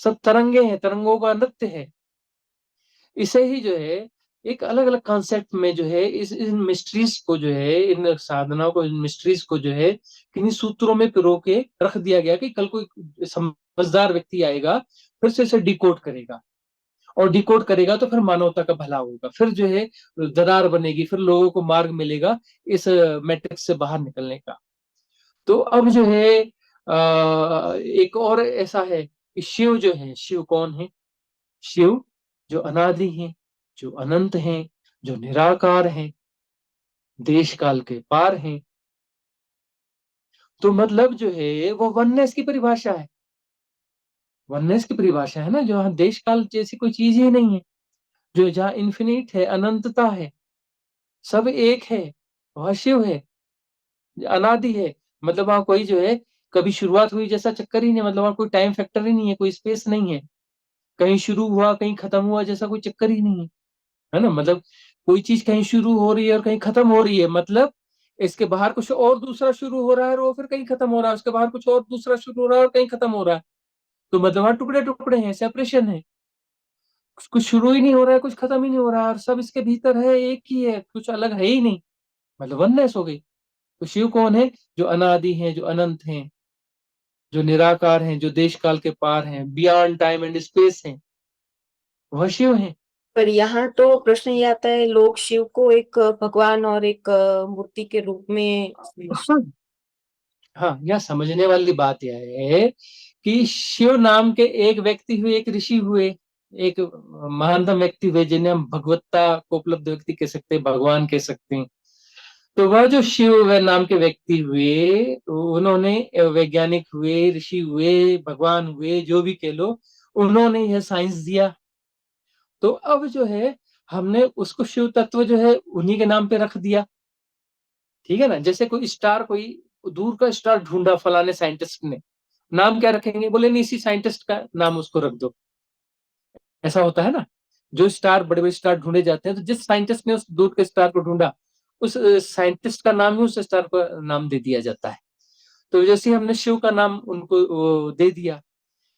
सब तरंगे हैं, तरंगों का नृत्य है। इसे ही जो है एक अलग-अलग कॉन्सेप्ट में जो है इस इन मिस्ट्रीज़ को जो है, इन साधनाओं को, इन मिस्ट्रीज़ को जो है किन्हीं सूत्रों में पिरो के रख दिया गया कि कल कोई समझदार व्यक्ति आएगा, फिर से इसे डिकोड करेगा और डिकोड करेगा तो फिर मानवता का भला होगा। फिर जो है दरार बनेगी, फिर लोगों को मार्ग मिलेगा इस मैट्रिक्स से बाहर निकलने का। तो अब जो है एक और ऐसा है कि शिव जो है, शिव कौन है? शिव जो अनादि हैं, जो अनंत हैं, जो निराकार हैं, देश काल के पार हैं। तो मतलब जो है वो वननेस की परिभाषा है। वननेस की परिभाषा है ना, जहाँ देश काल जैसी कोई चीज ही नहीं है, जो जहाँ इन्फिनिट है, अनंतता है, सब एक है, वह शिव है, अनादि है। मतलब वहाँ कोई जो है कभी शुरुआत हुई जैसा चक्कर ही नहीं, मतलब वहाँ कोई टाइम फैक्टर ही नहीं है, कोई स्पेस नहीं है, कहीं शुरू हुआ कहीं खत्म हुआ जैसा कोई चक्कर ही नहीं है ना? मतलब कोई चीज कहीं शुरू हो रही है और कहीं खत्म हो रही है, मतलब इसके बाहर कुछ और दूसरा शुरू हो रहा है और वो फिर कहीं खत्म हो रहा है, उसके बाहर कुछ और दूसरा शुरू हो रहा है और कहीं खत्म हो रहा है। तो मतलब वहाँ टुकड़े टुकड़े हैं, सेपरेशन है, कुछ शुरू ही नहीं हो रहा है, कुछ खत्म ही नहीं हो रहा है, और सब इसके भीतर है, एक ही है, कुछ अलग है ही नहीं। मतलब वननेस हो गई। तो शिव कौन है? जो अनादि हैं, जो अनंत हैं, जो निराकार हैं, जो देश काल के पार हैं, बियॉन्ड टाइम एंड स्पेस हैं, वह शिव हैं। पर यहाँ तो प्रश्न ये आता है, लोग शिव को एक भगवान और एक मूर्ति के रूप में। हाँ, हाँ, यह समझने वाली बात यह है कि शिव नाम के एक व्यक्ति हुए, एक ऋषि हुए, एक महानतम व्यक्ति हुए, जिन्हें हम भगवत्ता को उपलब्ध व्यक्ति कह सकते हैं, भगवान कह सकते हैं। तो वह जो शिव नाम के व्यक्ति हुए, उन्होंने वैज्ञानिक हुए, ऋषि हुए, भगवान हुए, जो भी कह लो, उन्होंने यह साइंस दिया। तो अब जो है हमने उसको शिव तत्व जो है उन्हीं के नाम पे रख दिया। ठीक है ना? जैसे कोई स्टार, कोई दूर का स्टार ढूंढा फलाने साइंटिस्ट ने, नाम क्या रखेंगे? बोले नहीं, इसी साइंटिस्ट का नाम उसको रख दो। ऐसा होता है ना, जो स्टार, बड़े बड़े स्टार ढूंढे जाते हैं, तो जिस साइंटिस्ट ने उस दूर के स्टार को ढूंढा, उस साइंटिस्ट का नाम ही उस स्टार को नाम दे दिया जाता है। तो जैसे हमने शिव का नाम उनको दे दिया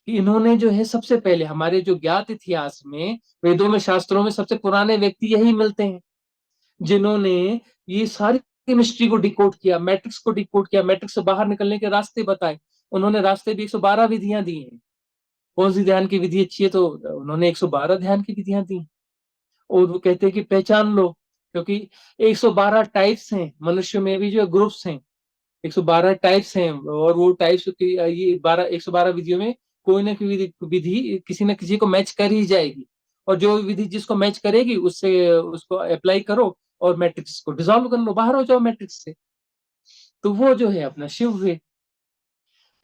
कि इन्होंने जो है सबसे पहले हमारे जो ज्ञात इतिहास में, वेदों में, शास्त्रों में सबसे पुराने व्यक्ति यही मिलते हैं, जिन्होंने ये सारी केमिस्ट्री को डिकोड किया, मैट्रिक्स को डिकोड किया, मैट्रिक्स से बाहर निकलने के रास्ते बताए। उन्होंने रास्ते भी 112 विधियां दी हैं। कौन सी ध्यान की विधि अच्छी है? तो उन्होंने 112 ध्यान की विधियां दी। और वो कहते हैं कि पहचान लो, क्योंकि 112 टाइप्स हैं मनुष्य में भी, जो ग्रुप्स हैं, 112 टाइप्स हैं, और वो टाइप्स की ये 112 विधियों में कोई ना कोई विधि किसी न किसी को मैच कर ही जाएगी, और जो विधि जिसको मैच करेगी उससे उसको अप्लाई करो और मैट्रिक्स को डिसॉल्व कर लो, बाहर हो जाओ मैट्रिक्स से। तो वो जो है अपना शिव हुए।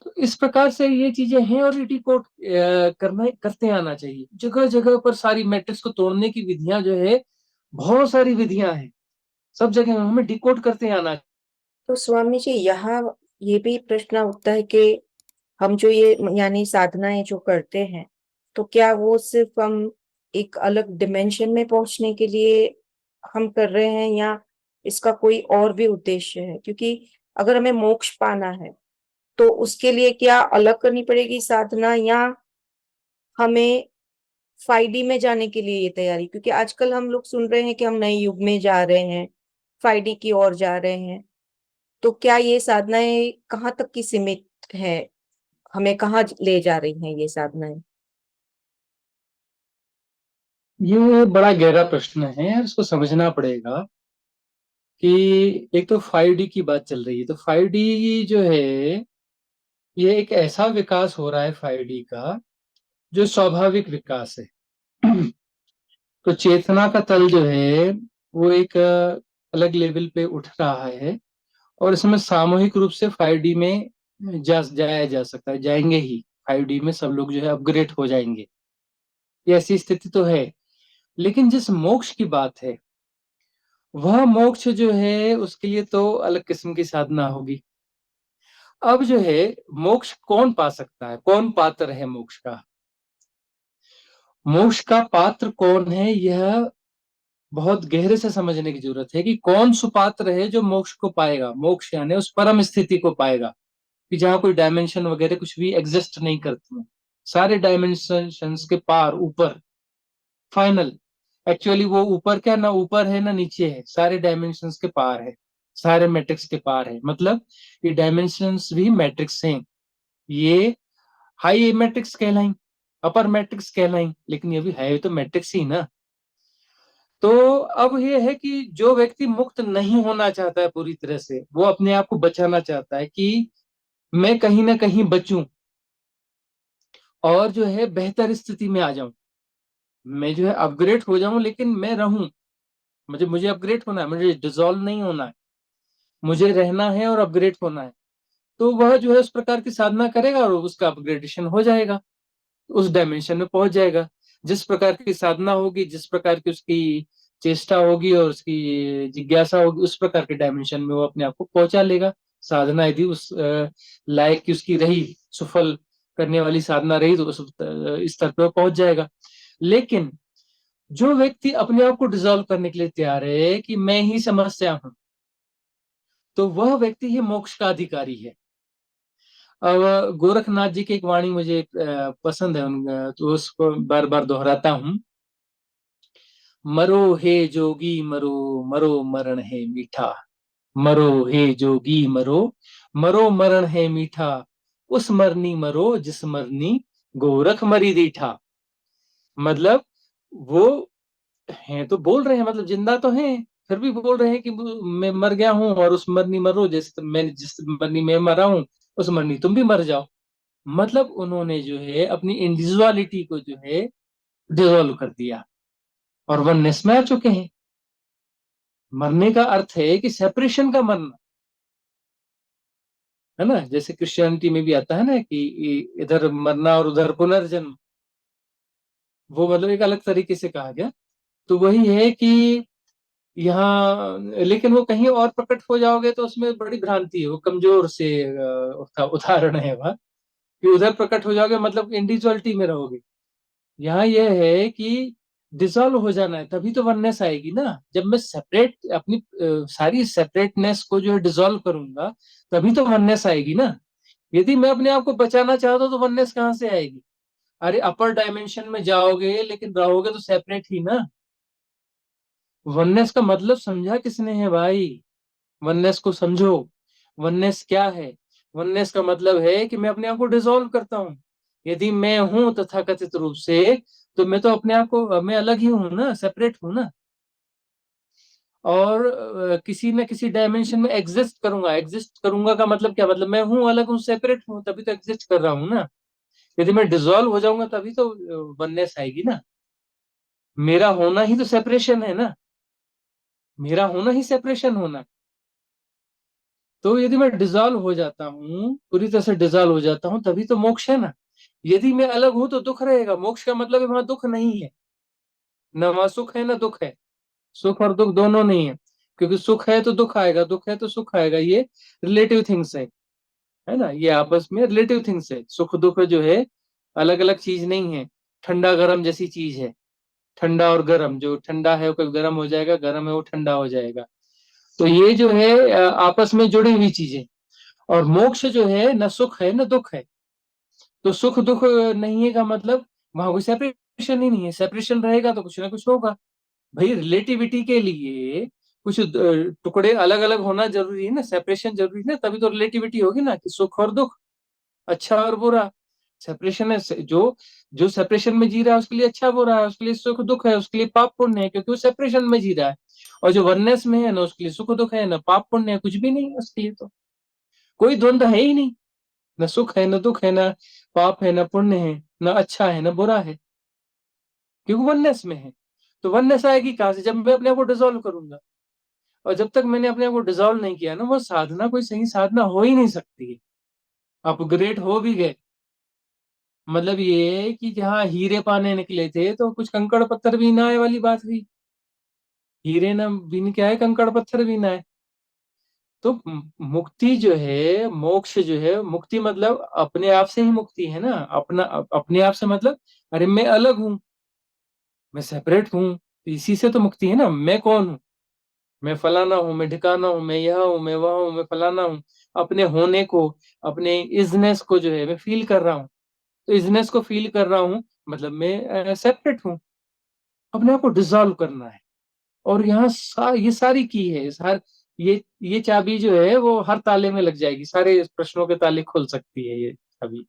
तो इस प्रकार से ये चीजें हैं, और डिकोड करना करते आना चाहिए। जगह जगह पर सारी मैट्रिक्स को तोड़ने की विधियां जो है, बहुत सारी विधियां हैं, सब जगह हमें डिकोड करते आना। तो स्वामी जी, यहाँ ये भी प्रश्न उठता है कि हम जो ये यानी साधनाएं जो करते हैं, तो क्या वो सिर्फ हम एक अलग डिमेंशन में पहुंचने के लिए हम कर रहे हैं, या इसका कोई और भी उद्देश्य है? क्योंकि अगर हमें मोक्ष पाना है तो उसके लिए क्या अलग करनी पड़ेगी साधना, या हमें 5D में जाने के लिए ये तैयारी? क्योंकि आजकल हम लोग सुन रहे हैं कि हम नए युग में जा रहे हैं, 5D की ओर जा रहे हैं। तो क्या ये साधनाएं कहाँ तक की सीमित है? हमें कहाँ ले जा रही हैं ये साधनाएं? ये बड़ा गहरा प्रश्न है यार, इसको समझना पड़ेगा कि एक तो 5D की बात चल रही है, तो 5D जो है, ये एक ऐसा विकास हो रहा है 5D का, जो स्वाभाविक विकास है। तो चेतना का तल जो है वो एक अलग लेवल पे उठ रहा है, और इसमें सामूहिक रूप से 5D में जाया जा सकता है, जाएंगे ही। 5D में सब लोग जो है अपग्रेड हो जाएंगे, ये ऐसी स्थिति तो है। लेकिन जिस मोक्ष की बात है, वह मोक्ष जो है उसके लिए तो अलग किस्म की साधना होगी। अब जो है मोक्ष कौन पा सकता है, कौन पात्र है मोक्ष का? मोक्ष का पात्र कौन है, यह बहुत गहरे से समझने की जरूरत है कि कौन सुपात्र है जो मोक्ष को पाएगा, मोक्ष यानी उस परम स्थिति को पाएगा। कि जहाँ कोई डायमेंशन वगैरह कुछ भी एग्जिस्ट नहीं करती हैं। सारे डायमेंशंस के पार, ऊपर, फाइनल। एक्चुअली वो ऊपर क्या, ना ऊपर है ना नीचे है, सारे डायमेंशंस के पार है, सारे मैट्रिक्स के पार है। मतलब ये डायमेंशंस भी मैट्रिक्स हैं। ये हाई मैट्रिक्स कहलाई, अपर मैट्रिक्स कहलाई, लेकिन ये भी है तो मैट्रिक्स ही ना। तो अब ये है कि जो व्यक्ति मुक्त नहीं होना चाहता है पूरी तरह से, वो अपने आप को बचाना चाहता है कि मैं कहीं ना कहीं बचूं और जो है बेहतर स्थिति में आ जाऊं, मैं जो है अपग्रेड हो जाऊं, लेकिन मैं रहूं। मुझे मुझे अपग्रेड होना है, मुझे डिसॉल्व नहीं होना है, मुझे रहना है और अपग्रेड होना है। तो वह जो है उस प्रकार की साधना करेगा और उसका अपग्रेडेशन हो जाएगा, उस डायमेंशन में पहुंच जाएगा। जिस प्रकार की साधना होगी, जिस प्रकार की उसकी चेष्टा होगी और उसकी जिज्ञासा होगी, उस प्रकार के डायमेंशन में वो अपने आप को पहुंचा लेगा। साधना यदि उस लायक की उसकी रही, सफल करने वाली साधना रही, तो उस स्तर पर पहुंच जाएगा। लेकिन जो व्यक्ति अपने आप को डिसॉल्व करने के लिए तैयार है कि मैं ही समस्या हूं, तो वह व्यक्ति ही मोक्ष का अधिकारी है। अब गोरखनाथ जी की एक वाणी मुझे पसंद है, तो उसको बार बार दोहराता हूं। मरो हे जोगी मरो, मरो मरण है मीठा। मरो हे जोगी मरो, मरो मरण है मीठा। उस मरनी मरो जिस मरनी गोरख मरी दीठा। मतलब वो हैं तो बोल रहे हैं, मतलब जिंदा तो हैं, फिर भी बोल रहे हैं कि मैं मर गया हूं और उस मरनी मरो, जैसे मैं जिस मरनी में मरा हूं उस मरनी तुम भी मर जाओ। मतलब उन्होंने जो है अपनी इंडिविजुअलिटी को जो है डिसॉल्व कर दिया और वननेस में आ चुके हैं। मरने का अर्थ है कि सेपरेशन का मरना, है ना। जैसे क्रिश्चियनिटी में भी आता है ना कि इधर मरना और उधर पुनर्जन्म, वो मतलब एक अलग तरीके से कहा गया। तो वही है कि यहाँ, लेकिन वो कहीं और प्रकट हो जाओगे तो उसमें बड़ी भ्रांति है, वो कमजोर से उदाहरण है वह, कि उधर प्रकट हो जाओगे मतलब इंडिविजुअलिटी में रहोगे। यहाँ यह है कि डिसॉल्व हो जाना है, तभी तो वननेस आएगी ना। जब मैं सेपरेट अपनी सारी सेपरेटनेस को जो है डिसॉल्व करूंगा, तभी तो वननेस आएगी ना। यदि मैं अपने आप को बचाना चाहता हूं तो वननेस कहाँ से आएगी? अरे अपर डायमेंशन में जाओगे लेकिन रहोगे तो सेपरेट ही ना। वननेस का मतलब समझा किसने है भाई? वननेस को समझो। वननेस क्या है? वननेस का मतलब है कि मैं अपने आप को डिसॉल्व करता हूं। यदि मैं हूं तथाकथित रूप से, तो मैं तो अपने आप को, मैं अलग ही हूं ना, सेपरेट हूं ना। और किसी न किसी डायमेंशन में एग्जिस्ट करूंगा। एग्जिस्ट करूंगा का मतलब क्या? मतलब मैं हूं, अलग हूं, सेपरेट हूं, तभी तो एग्जिस्ट कर रहा हूं ना। यदि मैं डिसॉल्व हो जाऊंगा तभी तो वननेस आएगी ना। मेरा होना ही तो सेपरेशन है ना। मेरा होना ही सेपरेशन होना। तो यदि मैं डिसॉल्व हो जाता हूँ, पूरी तरह से डिसॉल्व हो जाता हूँ, तभी तो मोक्ष है ना। यदि मैं अलग हूं तो दुख रहेगा। मोक्ष का मतलब है वहां दुख नहीं है, न वहां सुख है न दुख है। सुख और दुख दोनों नहीं है, क्योंकि सुख है तो दुख आएगा, दुख है तो सुख आएगा। ये रिलेटिव थिंग्स है ना। ये आपस में रिलेटिव थिंग्स है। सुख दुख जो है अलग अलग चीज नहीं है। ठंडा गर्म जैसी चीज है। ठंडा और गर्म, जो ठंडा है वो कभी गर्म हो जाएगा, गर्म है वो ठंडा हो जाएगा। तो ये जो है आपस में जुड़ी हुई चीजें। और मोक्ष जो है न सुख है न दुख है। तो सुख दुख नहीं है का मतलब वहां कोई सेपरेशन ही नहीं है। सेपरेशन रहेगा तो कुछ ना कुछ होगा। भाई रिलेटिविटी के लिए कुछ टुकड़े अलग अलग होना जरूरी है ना, सेपरेशन जरूरी है ना, तभी तो रिलेटिविटी होगी ना, कि सुख और दुख, अच्छा और बुरा। सेपरेशन है जो जो सेपरेशन में जी रहा है उसके लिए अच्छा बुरा है, उसके लिए सुख दुख है, उसके लिए पाप पुण्य है, क्योंकि वो सेपरेशन में जी रहा है। और जो वननेस में है ना, उसके लिए सुख दुख है ना पाप पुण्य है, कुछ भी नहीं है उसके लिए। तो कोई द्वंद्व है ही नहीं। न सुख है न दुख है, न पाप है न पुण्य है, न अच्छा है न बुरा है, क्योंकि वननेस में है। तो वननेस आएगी कहां से? जब मैं अपने आप को डिसॉल्व करूंगा। और जब तक मैंने अपने आप को डिसॉल्व नहीं किया ना, वो साधना कोई सही साधना हो ही नहीं सकती है। अपग्रेड हो भी गए, मतलब ये कि जहाँ हीरे पाने निकले थे तो कुछ कंकड़ पत्थर भी ना आए वाली बात हुई। हीरे ना बिन के आए, कंकड़ पत्थर भी ना आए। तो मुक्ति जो है, मोक्ष जो है, मुक्ति मतलब अपने आप से ही मुक्ति है ना। अपना अपने आप से मतलब, अरे मैं अलग हूं, मैं सेपरेट हूं, तो इसी से तो मुक्ति है ना। मैं कौन हूं? मैं फलाना हूँ, मैं ढिकाना हूँ, मैं यह हूँ, मैं वह हूँ, मैं फलाना हूँ। अपने होने को, अपने इजनेस को जो है मैं फील कर रहा हूँ। तो इजनेस को फील कर रहा हूँ मतलब मैं सेपरेट हूँ। अपने आप को डिसॉल्व करना है। और यहाँ ये सारी की है, ये चाबी जो है वो हर ताले में लग जाएगी, सारे प्रश्नों के ताले खोल सकती है ये चाबी।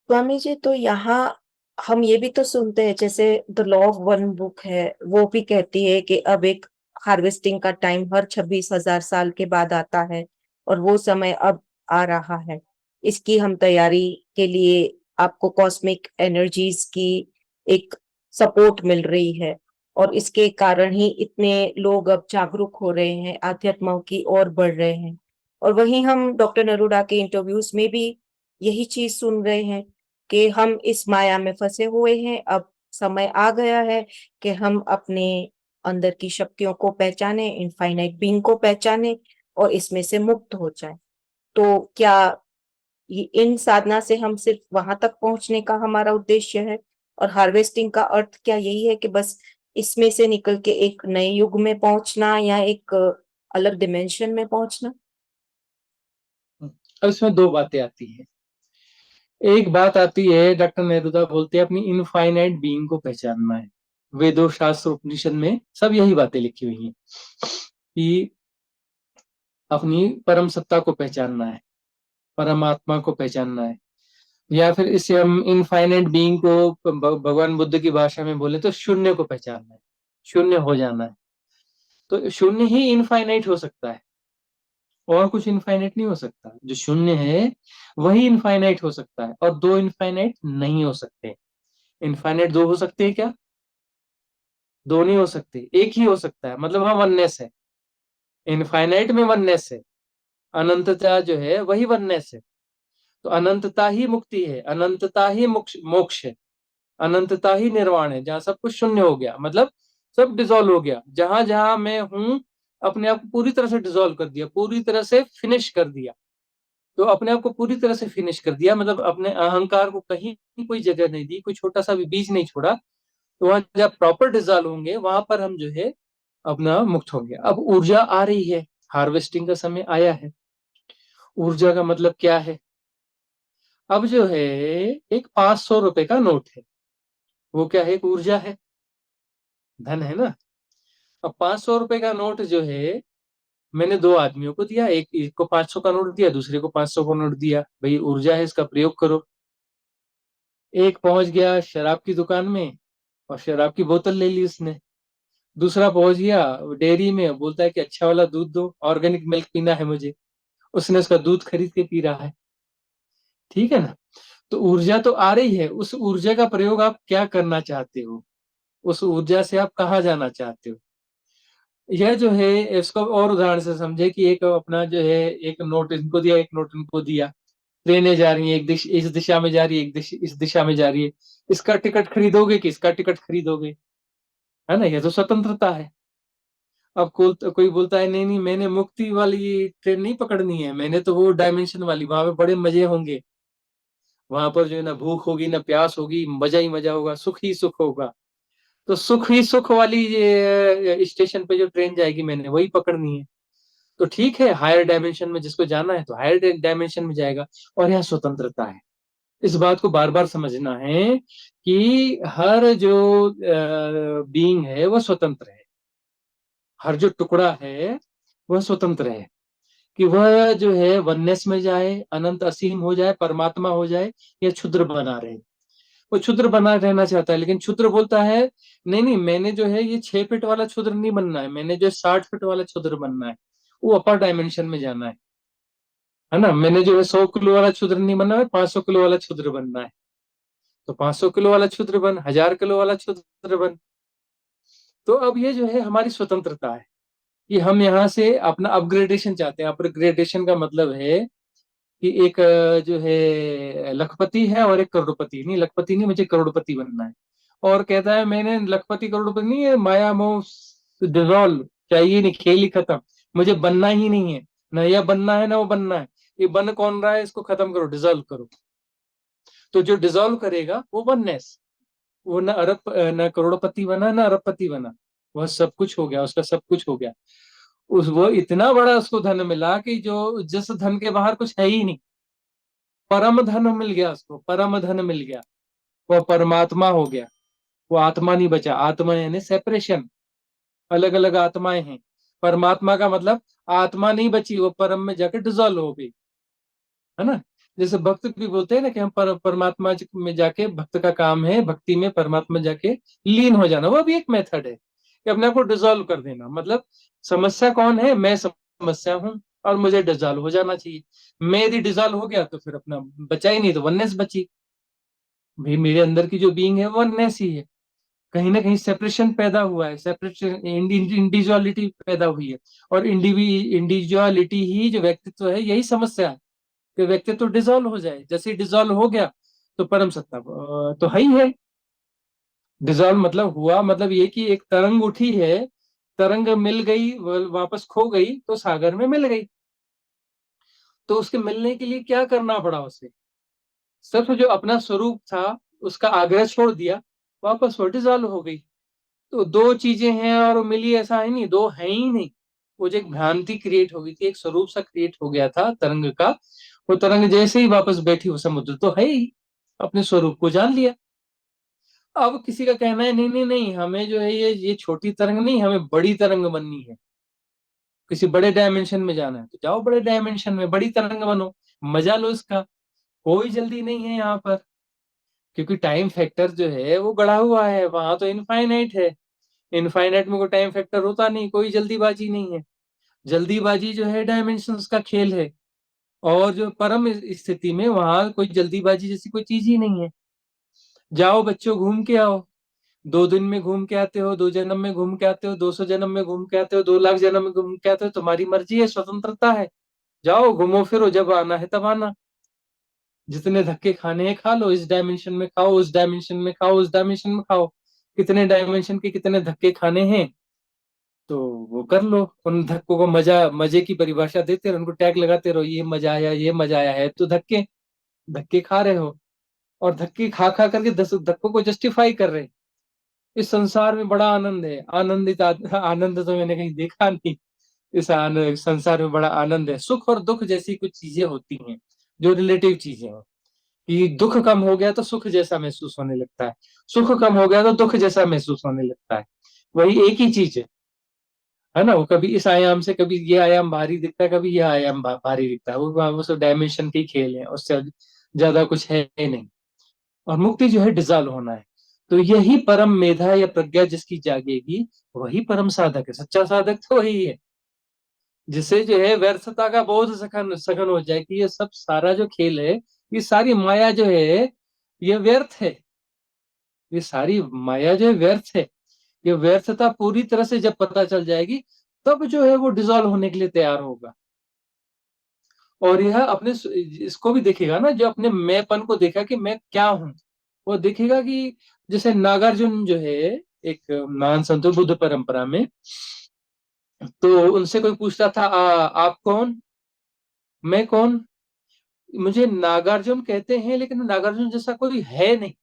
स्वामी जी, तो यहाँ हम ये भी तो सुनते हैं, जैसे the law of one book है, वो भी कहती है कि अब एक हार्वेस्टिंग का टाइम हर 26,000 साल के बाद आता है, और वो समय अब आ रहा है। इसकी हम तैयारी के लिए आपको कॉस्मिक एनर्जीज की एक सपोर्ट मिल रही है, और इसके कारण ही इतने लोग अब जागरूक हो रहे हैं, आध्यात्म की ओर बढ़ रहे हैं। और वहीं हम डॉक्टर नरूडा के इंटरव्यूज में भी यही चीज सुन रहे हैं कि हम इस माया में फंसे हुए हैं, अब समय आ गया है कि हम अपने अंदर की शक्तियों को पहचाने, इनफाइनाइट बीइंग को पहचाने, और इसमें से मुक्त हो जाए। तो क्या ये इन साधना से हम सिर्फ वहां तक पहुंचने का हमारा उद्देश्य है? और हार्वेस्टिंग का अर्थ क्या यही है कि बस इसमें से निकल के एक नए युग में पहुंचना, या एक अलग डिमेंशन में पहुंचना? अब इसमें दो बातें आती है। एक बात आती है, डॉक्टर नेरुदा बोलते हैं अपनी इनफाइनाइट बीइंग को पहचानना है। वेदों, शास्त्र, उपनिषद में सब यही बातें लिखी हुई हैं कि अपनी परम सत्ता को पहचानना है, परमात्मा को पहचानना है। या फिर इससे हम इनफाइनाइट बीइंग को भगवान बुद्ध की भाषा में बोले तो शून्य को पहचानना है, शून्य हो जाना है। तो शून्य ही इनफाइनाइट हो सकता है, और कुछ इनफाइनाइट नहीं हो सकता। जो शून्य है वही इनफाइनाइट हो सकता है, और दो इनफाइनाइट नहीं हो सकते। इनफाइनाइट दो हो सकते हैं क्या? दो नहीं हो सकते, एक ही हो सकता है, मतलब हाँ वननेस है। इनफाइनाइट में वननेस है, अनंतता जो है वही वननेस है। तो अनंतता ही मुक्ति है, अनंतता ही मोक्ष मोक्ष है, अनंतता ही निर्वाण है, जहां सब कुछ शून्य हो गया, मतलब सब डिसॉल्व हो गया। जहां जहां मैं हूं, अपने आप को पूरी तरह से डिसॉल्व कर दिया, पूरी तरह से फिनिश कर दिया। तो अपने आप को पूरी तरह से फिनिश कर दिया, मतलब अपने अहंकार को कहीं कोई जगह नहीं दी, कोई छोटा सा भी बीज नहीं छोड़ा। तो वहां जब प्रॉपर डिसॉल्व होंगे, वहां पर हम जो है अपना मुक्त होंगे। अब ऊर्जा आ रही है, हार्वेस्टिंग का समय आया है। ऊर्जा का मतलब क्या है? अब जो है एक 500 रुपए का नोट है, वो क्या है? एक ऊर्जा है, धन है ना। अब 500 रुपए का नोट जो है मैंने दो आदमियों को दिया, एक को 500 का नोट दिया, दूसरे को 500 का नोट दिया, भाई ऊर्जा है, इसका प्रयोग करो। एक पहुंच गया शराब की दुकान में और शराब की बोतल ले ली उसने। दूसरा पहुंच गया डेयरी में, बोलता है कि अच्छा वाला दूध दो, ऑर्गेनिक मिल्क पीना है मुझे। उसने उसका दूध खरीद के पी रहा है। ठीक है ना। तो ऊर्जा तो आ रही है, उस ऊर्जा का प्रयोग आप क्या करना चाहते हो, उस ऊर्जा से आप कहाँ जाना चाहते हो। यह जो है, इसको और उदाहरण से समझे कि एक अपना जो है, एक नोट इनको दिया, एक नोट इनको दिया। ट्रेनें जा रही हैं, एक इस दिशा में जा रही है, एक इस दिशा में जा रही है। इसका टिकट खरीदोगे कि इसका टिकट खरीदोगे? है ना, यह तो स्वतंत्रता है। अब कोई बोलता है नहीं नहीं, मैंने मुक्ति वाली ट्रेन नहीं पकड़नी है, मैंने तो वो डायमेंशन वाली, वहां पे बड़े मजे होंगे। वहां पर जो है ना भूख होगी ना प्यास होगी, मजा ही मजा होगा, सुख ही सुख होगा। तो सुख ही सुख वाली ये स्टेशन पे जो ट्रेन जाएगी, मैंने वही पकड़नी है। तो ठीक है, हायर डायमेंशन में जिसको जाना है तो हायर डायमेंशन में जाएगा। और यह स्वतंत्रता है। इस बात को बार बार समझना है कि हर जो बीइंग है वह स्वतंत्र है। हर जो टुकड़ा है वह स्वतंत्र है, कि वह जो है वननेस में जाए, अनंत असीम हो जाए, परमात्मा हो जाए, या क्षुद्र बना रहे। वो क्षुद्र बना रहना चाहता है, लेकिन क्षुद्र बोलता है नहीं नहीं, मैंने जो है ये 6 फीट वाला क्षुद्र नहीं बनना है, मैंने जो 60 फीट वाला क्षुद्र बनना है। वो अपर डायमेंशन में जाना है ना। मैंने जो है 100 किलो वाला क्षुद्र नहीं बनना है, 500 किलो वाला क्षुद्र बनना है। तो 500 किलो वाला क्षुद्र बन, 1000 किलो वाला क्षुद्र बन। तो अब ये जो है हमारी स्वतंत्रता है कि हम यहाँ से अपना अपग्रेडेशन चाहते हैं। अपग्रेडेशन का मतलब है कि एक जो है लखपति है और एक करोड़पति। नहीं, लखपति नहीं, मुझे करोड़पति बनना है। और कहता है मैंने लखपति करोड़पति नहीं है, माया मोह डिजॉल्व, चाहिए नहीं, खेल ही खत्म, मुझे बनना ही नहीं है। ना यह बनना है ना वो बनना है। ये बन कौन रहा है, इसको खत्म करो, डिजॉल्व करो। तो जो डिजॉल्व करेगा वो वननेस, वो न करोड़पति बना, ना अरबपति बना। वह सब कुछ हो गया, उसका सब कुछ हो गया। उस वो इतना बड़ा उसको धन मिला कि जो जिस धन के बाहर कुछ है ही नहीं, परम धन मिल गया उसको, परम धन मिल गया। वो परमात्मा हो गया। वो आत्मा नहीं बचा। आत्मा यानी सेपरेशन, अलग अलग आत्माएं हैं। परमात्मा का मतलब आत्मा नहीं बची, वो परम में जाकर डिजोल्व हो गई, है ना। जैसे भक्त भी बोलते हैं ना कि हम परमात्मा में जाके, भक्त का काम है भक्ति में परमात्मा में जाके लीन हो जाना। वो भी एक मेथड है कि अपने आप को डिजोल्व कर देना। मतलब समस्या कौन है? मैं समस्या हूं, और मुझे डिजोल्व हो जाना चाहिए। मैं यदि डिजोल्व हो गया तो फिर अपना बचा ही नहीं, तो वननेस बची। भाई मेरे अंदर की जो बीइंग है वो वननेस ही है। कहीं ना कहीं सेपरेशन पैदा हुआ है, सेपरेशन, इंडिविजुअलिटी पैदा हुई है। और इंडिविजुअलिटी ही जो व्यक्तित्व है, यही समस्या है कि व्यक्तित्व डिसॉल्व हो जाए। जैसे ही डिसॉल्व हो गया तो परम सत्ता तो है ही है। डिसॉल्व मतलब हुआ, मतलब ये कि एक तरंग उठी है, तरंग मिल गई, वापस खो गई तो सागर में मिल गई। तो उसके मिलने के लिए क्या करना पड़ा उसे? सिर्फ जो अपना स्वरूप था उसका आग्रह छोड़ दिया, वापस वो डिसॉल्व हो गई। तो दो चीजें हैं और वो मिली, ऐसा है नहीं, दो है ही नहीं। वो जो एक भ्रांति क्रिएट हो गई थी, एक स्वरूप सा क्रिएट हो गया था तरंग का, वो तरंग जैसे ही वापस बैठी वो समुद्र तो है ही, अपने स्वरूप को जान लिया। अब किसी का कहना है नहीं नहीं नहीं, हमें जो है ये छोटी तरंग नहीं, हमें बड़ी तरंग बननी है, किसी बड़े डायमेंशन में जाना है तो जाओ बड़े डायमेंशन में बड़ी तरंग बनो, मजा लो इसका। कोई जल्दी नहीं है यहाँ पर, क्योंकि टाइम फैक्टर जो है वो गड़ा हुआ है, वहां तो इनफाइनाइट है। इनफाइनाइट में कोई टाइम फैक्टर होता नहीं, कोई जल्दीबाजी नहीं है। जल्दीबाजी जो है डायमेंशंस का खेल है। और जो परम स्थिति में, वहां कोई जल्दीबाजी जैसी कोई चीज ही नहीं है। जाओ बच्चों घूम के आओ, 2 दिन में घूम के आते हो, 2 जन्म में घूम के आते हो, 200 जन्म में घूम के आते हो, 2 लाख जन्म में घूम के आते हो, तुम्हारी मर्जी है, स्वतंत्रता है। जाओ घूमो फिरो, जब आना है तब आना। जितने धक्के खाने हैं खा लो, इस डायमेंशन में खाओ, उस डायमेंशन में खाओ, उस डायमेंशन में खाओ। कितने डायमेंशन के कितने धक्के खाने हैं तो वो कर लो। उन धक्कों को मजा, मजे की परिभाषा देते रहो, उनको टैग लगाते रहो, ये मजा आया, ये मजा आया है, तो धक्के, धक्के खा रहे हो। और धक्के खा खा करके 10 धक्कों को जस्टिफाई कर रहे हैं। इस संसार में बड़ा आनंद है, आनंद तो मैंने कहीं देखा नहीं। संसार में बड़ा आनंद है। सुख और दुख जैसी कुछ चीजें होती हैं जो रिलेटिव चीजें हैं, कि दुख कम हो गया तो सुख जैसा महसूस होने लगता है, सुख कम हो गया तो दुख जैसा महसूस होने लगता है। वही एक ही चीज है ना। वो कभी इस आयाम से, कभी ये आयाम भारी दिखता है, कभी ये आयाम भारी दिखता है। वो सब डायमेंशन के खेल है, उससे ज्यादा कुछ है नहीं। और मुक्ति जो है डिजॉल्व होना है। तो यही परम मेधा या प्रज्ञा जिसकी जागेगी, वही परम साधक है। सच्चा साधक तो वही है जिसे जो है व्यर्थता का बोध सघन सघन हो जाए कि ये सब सारा जो खेल है, ये सारी माया जो है, ये व्यर्थ है। ये सारी माया जो है व्यर्थ है। ये व्यर्थता पूरी तरह से जब पता चल जाएगी, तब जो है वो डिसॉल्व होने के लिए तैयार होगा। और यह अपने इसको भी देखेगा ना, जो अपने मैंपन को देखा कि मैं क्या हूं, वो देखेगा कि जैसे नागार्जुन जो है, एक महान संत बुद्ध परंपरा में, तो उनसे कोई पूछता था, आप कौन, मैं कौन? मुझे नागार्जुन कहते हैं लेकिन नागार्जुन जैसा कोई है नहीं।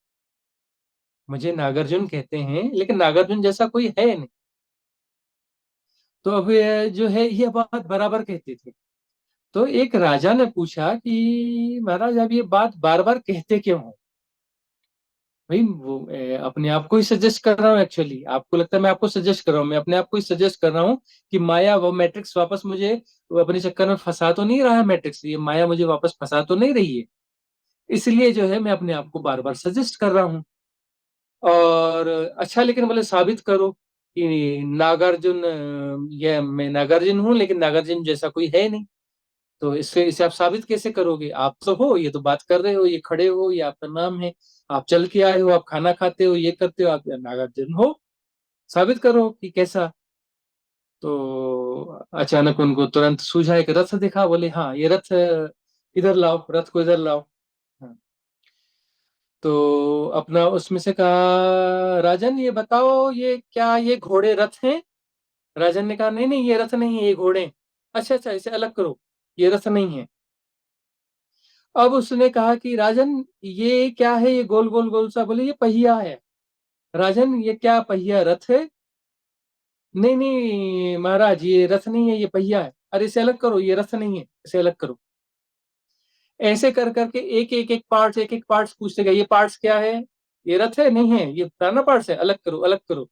मुझे नागार्जुन कहते हैं लेकिन नागार्जुन जैसा कोई है नहीं। तो अब ये जो है ये बात बराबर कहते थे। तो एक राजा ने पूछा कि महाराज आप ये बात बार बार कहते क्यों हो? भाई वो अपने आप को ही सजेस्ट कर रहा हूँ। एक्चुअली आपको लगता है मैं आपको सजेस्ट कर रहा हूँ, मैं अपने आप को ही सजेस्ट कर रहा हूँ कि माया वो मैट्रिक्स वापस मुझे, वो अपने चक्कर में फंसा तो नहीं रहा है, मैट्रिक्स ये माया मुझे वापस फंसा तो नहीं रही है। इसलिए जो है मैं अपने आप को बार बार सजेस्ट कर रहा हूँ। और अच्छा, लेकिन बोले साबित करो कि नागार्जुन, ये मैं नागार्जुन हूँ लेकिन नागार्जुन जैसा कोई है नहीं। तो इससे इसे आप साबित कैसे करोगे? आप तो हो, ये तो बात कर रहे हो, ये खड़े हो, ये आपका नाम है, आप चल के आए हो, आप खाना खाते हो, ये करते हो, आप नागार्जुन हो, साबित करो कि कैसा। तो अचानक उनको तुरंत सूझा, एक रथ दिखा, बोले हाँ ये रथ इधर लाओ, रथ को इधर लाओ। हाँ। तो अपना उसमें से कहा, राजन ये बताओ ये क्या, ये घोड़े रथ हैं? राजन ने कहा नहीं नहीं ये रथ नहीं है, ये घोड़े हैं। अच्छा अच्छा, इसे अलग करो, ये रथ नहीं है। अब उसने कहा कि राजन ये क्या है, ये गोल गोल गोल सा? बोले ये पहिया है। राजन ये क्या पहिया रथ है? नहीं नहीं महाराज, ये रथ नहीं है, ये पहिया है। अरे इसे अलग करो, ये रथ नहीं है, इसे अलग करो। ऐसे कर करके एक एक पार्ट्स पूछते गए, ये पार्ट्स क्या है? ये रथ है? नहीं है, ये पुराना पार्ट्स है, अलग करो अलग करो।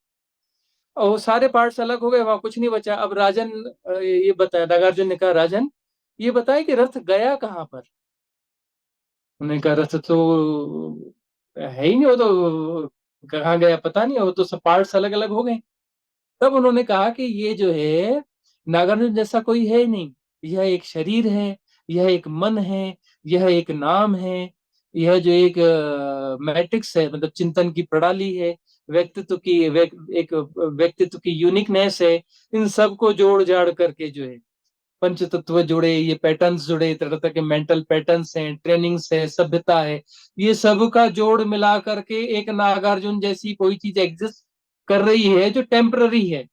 और वो सारे पार्ट्स अलग हो गए, वहां कुछ नहीं बचा। अब राजन ये बताया, नागार्जुन ने कहा, राजन ये बताए कि रथ गया कहाँ पर? उन्होंने कहा रथ तो है ही नहीं, वो तो कहाँ गया पता नहीं, वो तो सब पार्ट्स अलग अलग हो गए। तब उन्होंने कहा कि ये जो है नागार्जुन जैसा कोई है ही नहीं। यह एक शरीर है, यह एक मन है, यह एक नाम है, यह जो एक मैट्रिक्स है, मतलब चिंतन की प्रणाली है, व्यक्तित्व की एक व्यक्तित्व की यूनिकनेस है। इन सबको जोड़ जाड़ करके जो है पंच तत्व जुड़े, ये पैटर्न्स जुड़े, तरह तरह के मेंटल पैटर्न्स हैं, ट्रेनिंग्स है, सभ्यता है, ये सब का जोड़ मिला करके एक नागार्जुन जैसी कोई चीज एग्जिस्ट कर रही है जो टेम्पररी है।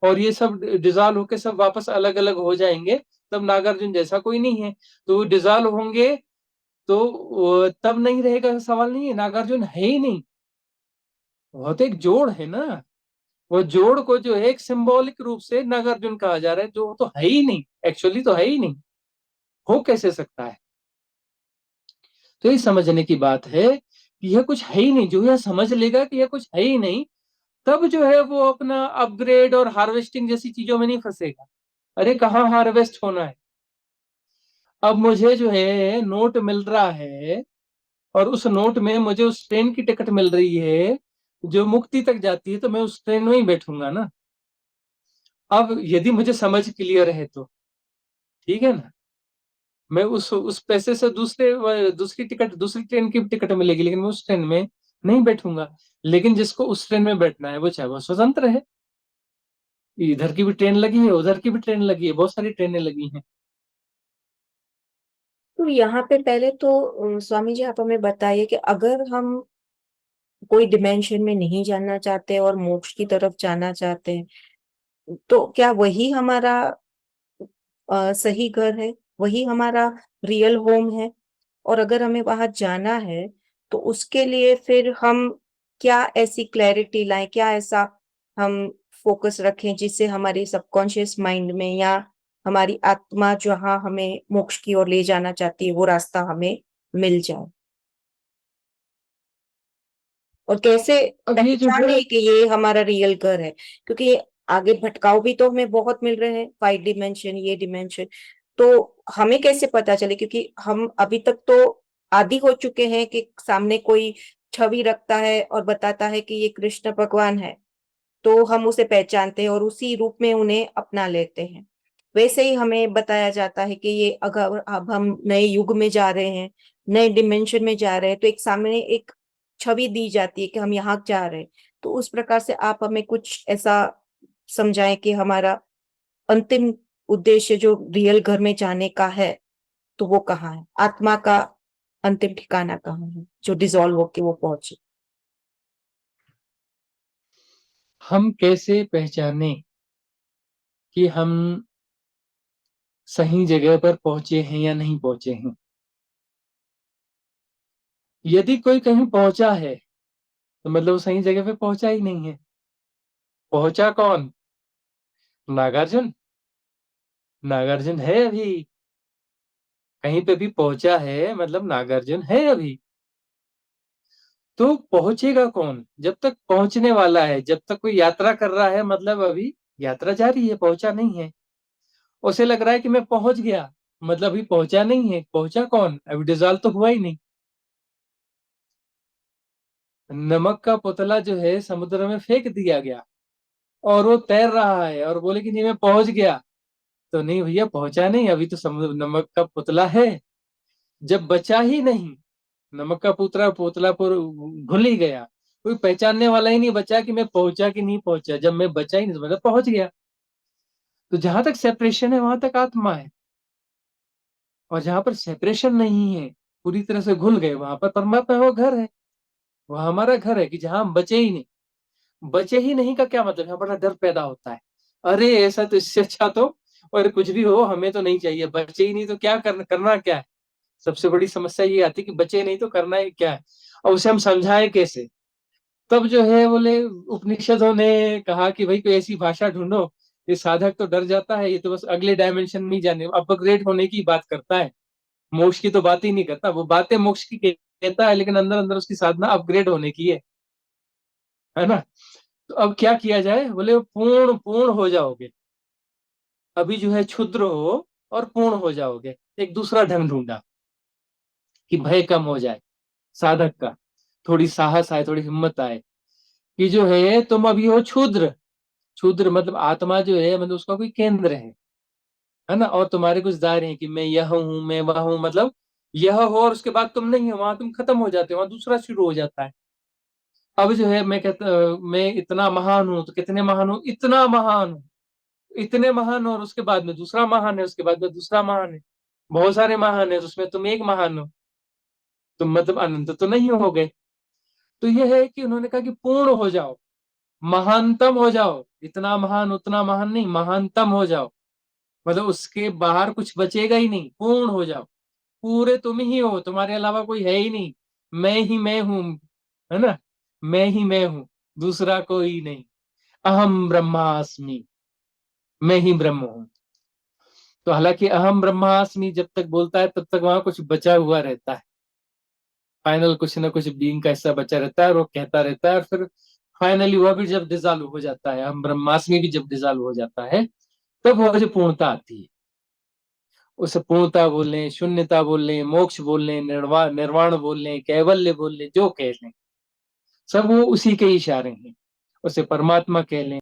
और ये सब डिजॉल्व होके सब वापस अलग अलग हो जाएंगे, तब नागार्जुन जैसा कोई नहीं है। तो डिजॉल्व होंगे तो तब नहीं रहेगा, सवाल नहीं है, नागार्जुन है ही नहीं। वो तो एक जोड़ है ना। वो जोड़ को जो है एक सिंबॉलिक रूप से नागार्जुन कहा जा रहा है, जो तो है ही नहीं, एक्चुअली तो है ही नहीं, हो कैसे सकता है? तो ये समझने की बात है कि यह कुछ है ही नहीं। जो यह समझ लेगा कि यह कुछ है ही नहीं, तब जो है वो अपना अपग्रेड और हार्वेस्टिंग जैसी चीजों में नहीं फंसेगा। अरे कहाँ हार्वेस्ट होना है? अब मुझे जो है नोट मिल रहा है, और उस नोट में मुझे उस ट्रेन की टिकट मिल रही है जो मुक्ति तक जाती है, तो मैं उस ट्रेन में ही बैठूंगा ना। अब यदि मुझे समझ क्लियर है तो ठीक है ना, मैं उस पैसे से दूसरी टिकट, दूसरी ट्रेन की टिकट मिलेगी, लेकिन मैं उस ट्रेन में नहीं बैठूंगा। लेकिन जिसको उस ट्रेन में बैठना है वो चाहे वो स्वतंत्र है। इधर की भी ट्रेन लगी है, उधर की भी ट्रेन लगी है, बहुत सारी ट्रेनें लगी हैं। तो यहाँ पे पहले तो स्वामी जी आप हमें बताइए कि अगर हम कोई डिमेंशन में नहीं जाना चाहते और मोक्ष की तरफ जाना चाहते हैं, तो क्या वही हमारा सही घर है, वही हमारा रियल होम है? और अगर हमें वहां जाना है तो उसके लिए फिर हम क्या ऐसी क्लैरिटी लाएं, क्या ऐसा हम फोकस रखें जिससे हमारी सबकॉन्शियस माइंड में या हमारी आत्मा जहां हमें मोक्ष की ओर ले जाना चाहती है वो रास्ता हमें मिल जाए? और कैसे अब ये जो है, पहचाने कि ये हमारा रियल घर है? क्योंकि आगे भटकाव भी तो हमें बहुत मिल रहे हैं, 5 डिमेंशन, ये डिमेंशन। तो हमें कैसे पता चले? क्योंकि हम अभी तक तो आदी हो चुके हैं कि सामने कोई छवि रखता है और बताता है कि ये कृष्ण भगवान है, तो हम उसे पहचानते हैं और उसी रूप में उन्हें अपना लेते हैं। वैसे ही हमें बताया जाता है कि ये अगर अब हम नए युग में जा रहे हैं, नए डिमेंशन में जा रहे हैं, तो एक सामने एक छवि दी जाती है कि हम यहाँ जा रहे हैं। तो उस प्रकार से आप हमें कुछ ऐसा समझाएं कि हमारा अंतिम उद्देश्य जो रियल घर में जाने का है, तो वो कहाँ है? आत्मा का अंतिम ठिकाना कहाँ है जो डिसॉल्व होके वो पहुंचे? हम कैसे पहचाने कि हम सही जगह पर पहुंचे हैं या नहीं पहुंचे हैं? यदि कोई कहीं पहुंचा है तो मतलब वो सही जगह पे पहुंचा ही नहीं है। पहुंचा कौन? नागार्जुन? नागार्जुन है अभी, कहीं पे भी पहुंचा है मतलब नागार्जुन है अभी। तो पहुंचेगा कौन? जब तक पहुंचने वाला है, जब तक कोई यात्रा कर रहा है, मतलब अभी यात्रा जारी है, पहुंचा नहीं है। उसे लग रहा है कि मैं पहुंच गया, मतलब अभी पहुंचा नहीं है। पहुंचा कौन? अभी डिजॉल्व तो हुआ ही नहीं। नमक का पुतला जो है समुद्र में फेंक दिया गया, और वो तैर रहा है और बोले कि नहीं मैं पहुंच गया। तो नहीं भैया, पहुंचा नहीं, अभी तो समुद्र नमक का पुतला है। जब बचा ही नहीं, नमक का पुतला पुतला पर घुल ही गया, कोई पहचानने वाला ही नहीं बचा कि मैं पहुंचा कि नहीं पहुंचा। जब मैं बचा ही नहीं तो मतलब पहुंच गया। तो जहां तक सेपरेशन है वहां तक आत्मा है, और जहां पर सेपरेशन नहीं है, पूरी तरह से घुल गए, वहां पर परमात्मा वो घर है। वह हमारा घर है कि जहां हम बचे ही नहीं। बचे ही नहीं का क्या मतलब? यहाँ बड़ा डर पैदा होता है। अरे ऐसा तो, इससे अच्छा तो, और कुछ भी हो हमें तो नहीं चाहिए, बचे ही नहीं तो क्या करना क्या है? सबसे बड़ी समस्या ये आती है कि बचे नहीं तो करना ही क्या है, और उसे हम समझाएं कैसे? तब जो है बोले उपनिषदों ने कहा कि भाई कोई ऐसी भाषा ढूंढो, ये साधक तो डर जाता है, ये तो बस अगले डायमेंशन में ही जाने, अपग्रेड होने की बात करता है, मोक्ष की तो बात ही नहीं करता। वो बातें मोक्ष की कहता है, लेकिन अंदर अंदर उसकी साधना अपग्रेड होने की है ना। तो अब क्या किया जाए, बोले पूर्ण पूर्ण हो जाओगे, अभी जो है क्षुद्र हो और पूर्ण हो जाओगे। एक दूसरा ढंग ढूंढा कि भय कम हो जाए साधक का, थोड़ी साहस आए, थोड़ी हिम्मत आए, कि जो है तुम अभी हो क्षुद्र। क्षुद्र मतलब आत्मा जो है, मतलब उसका कोई केंद्र है ना, और तुम्हारे कुछ दायरे हैं कि मैं यह हूं, मैं वह हूं, मतलब यह हो और उसके बाद तुम नहीं हो, वहां तुम खत्म हो जाते हो, वहां दूसरा शुरू हो जाता है। अब जो है मैं कहता, मैं इतना महान हूं, तो कितने महान हूं, इतना महान हूं, इतने महान, और उसके बाद में दूसरा महान है, उसके बाद में दूसरा महान है, बहुत सारे महान है, तो उसमें तुम एक महान हो, तुम मतलब अनंत तो नहीं हो गए। तो यह है कि उन्होंने कहा कि पूर्ण हो जाओ, महानतम हो जाओ, इतना महान उतना महान नहीं, महानतम हो जाओ, मतलब उसके बाहर कुछ बचेगा ही नहीं, पूर्ण हो जाओ, पूरे तुम ही हो, तुम्हारे अलावा कोई है ही नहीं, मैं ही मैं हूं, है ना, मैं ही मैं हूं, दूसरा कोई नहीं, अहम ब्रह्मास्मि, मैं ही ब्रह्म हूं। तो हालांकि अहम ब्रह्मास्मि जब तक बोलता है तब तक वहां कुछ बचा हुआ रहता है, फाइनल कुछ ना कुछ बीइंग का हिस्सा बचा रहता है, और वो कहता रहता है, और फिर फाइनली वह भी जब डिजॉल्व हो जाता है, हम ब्रह्मास्मि भी जब डिजॉल्व हो जाता है, तब वो जो पूर्णता आती है, उसे पूर्णता बोल लें, शून्यता बोल लें, मोक्ष बोल लें, निर्वाण निर्वाण बोल लें, कैवल्य बोल लें, जो कह लें, सब वो उसी के इशारे हैं, उसे परमात्मा कह लें।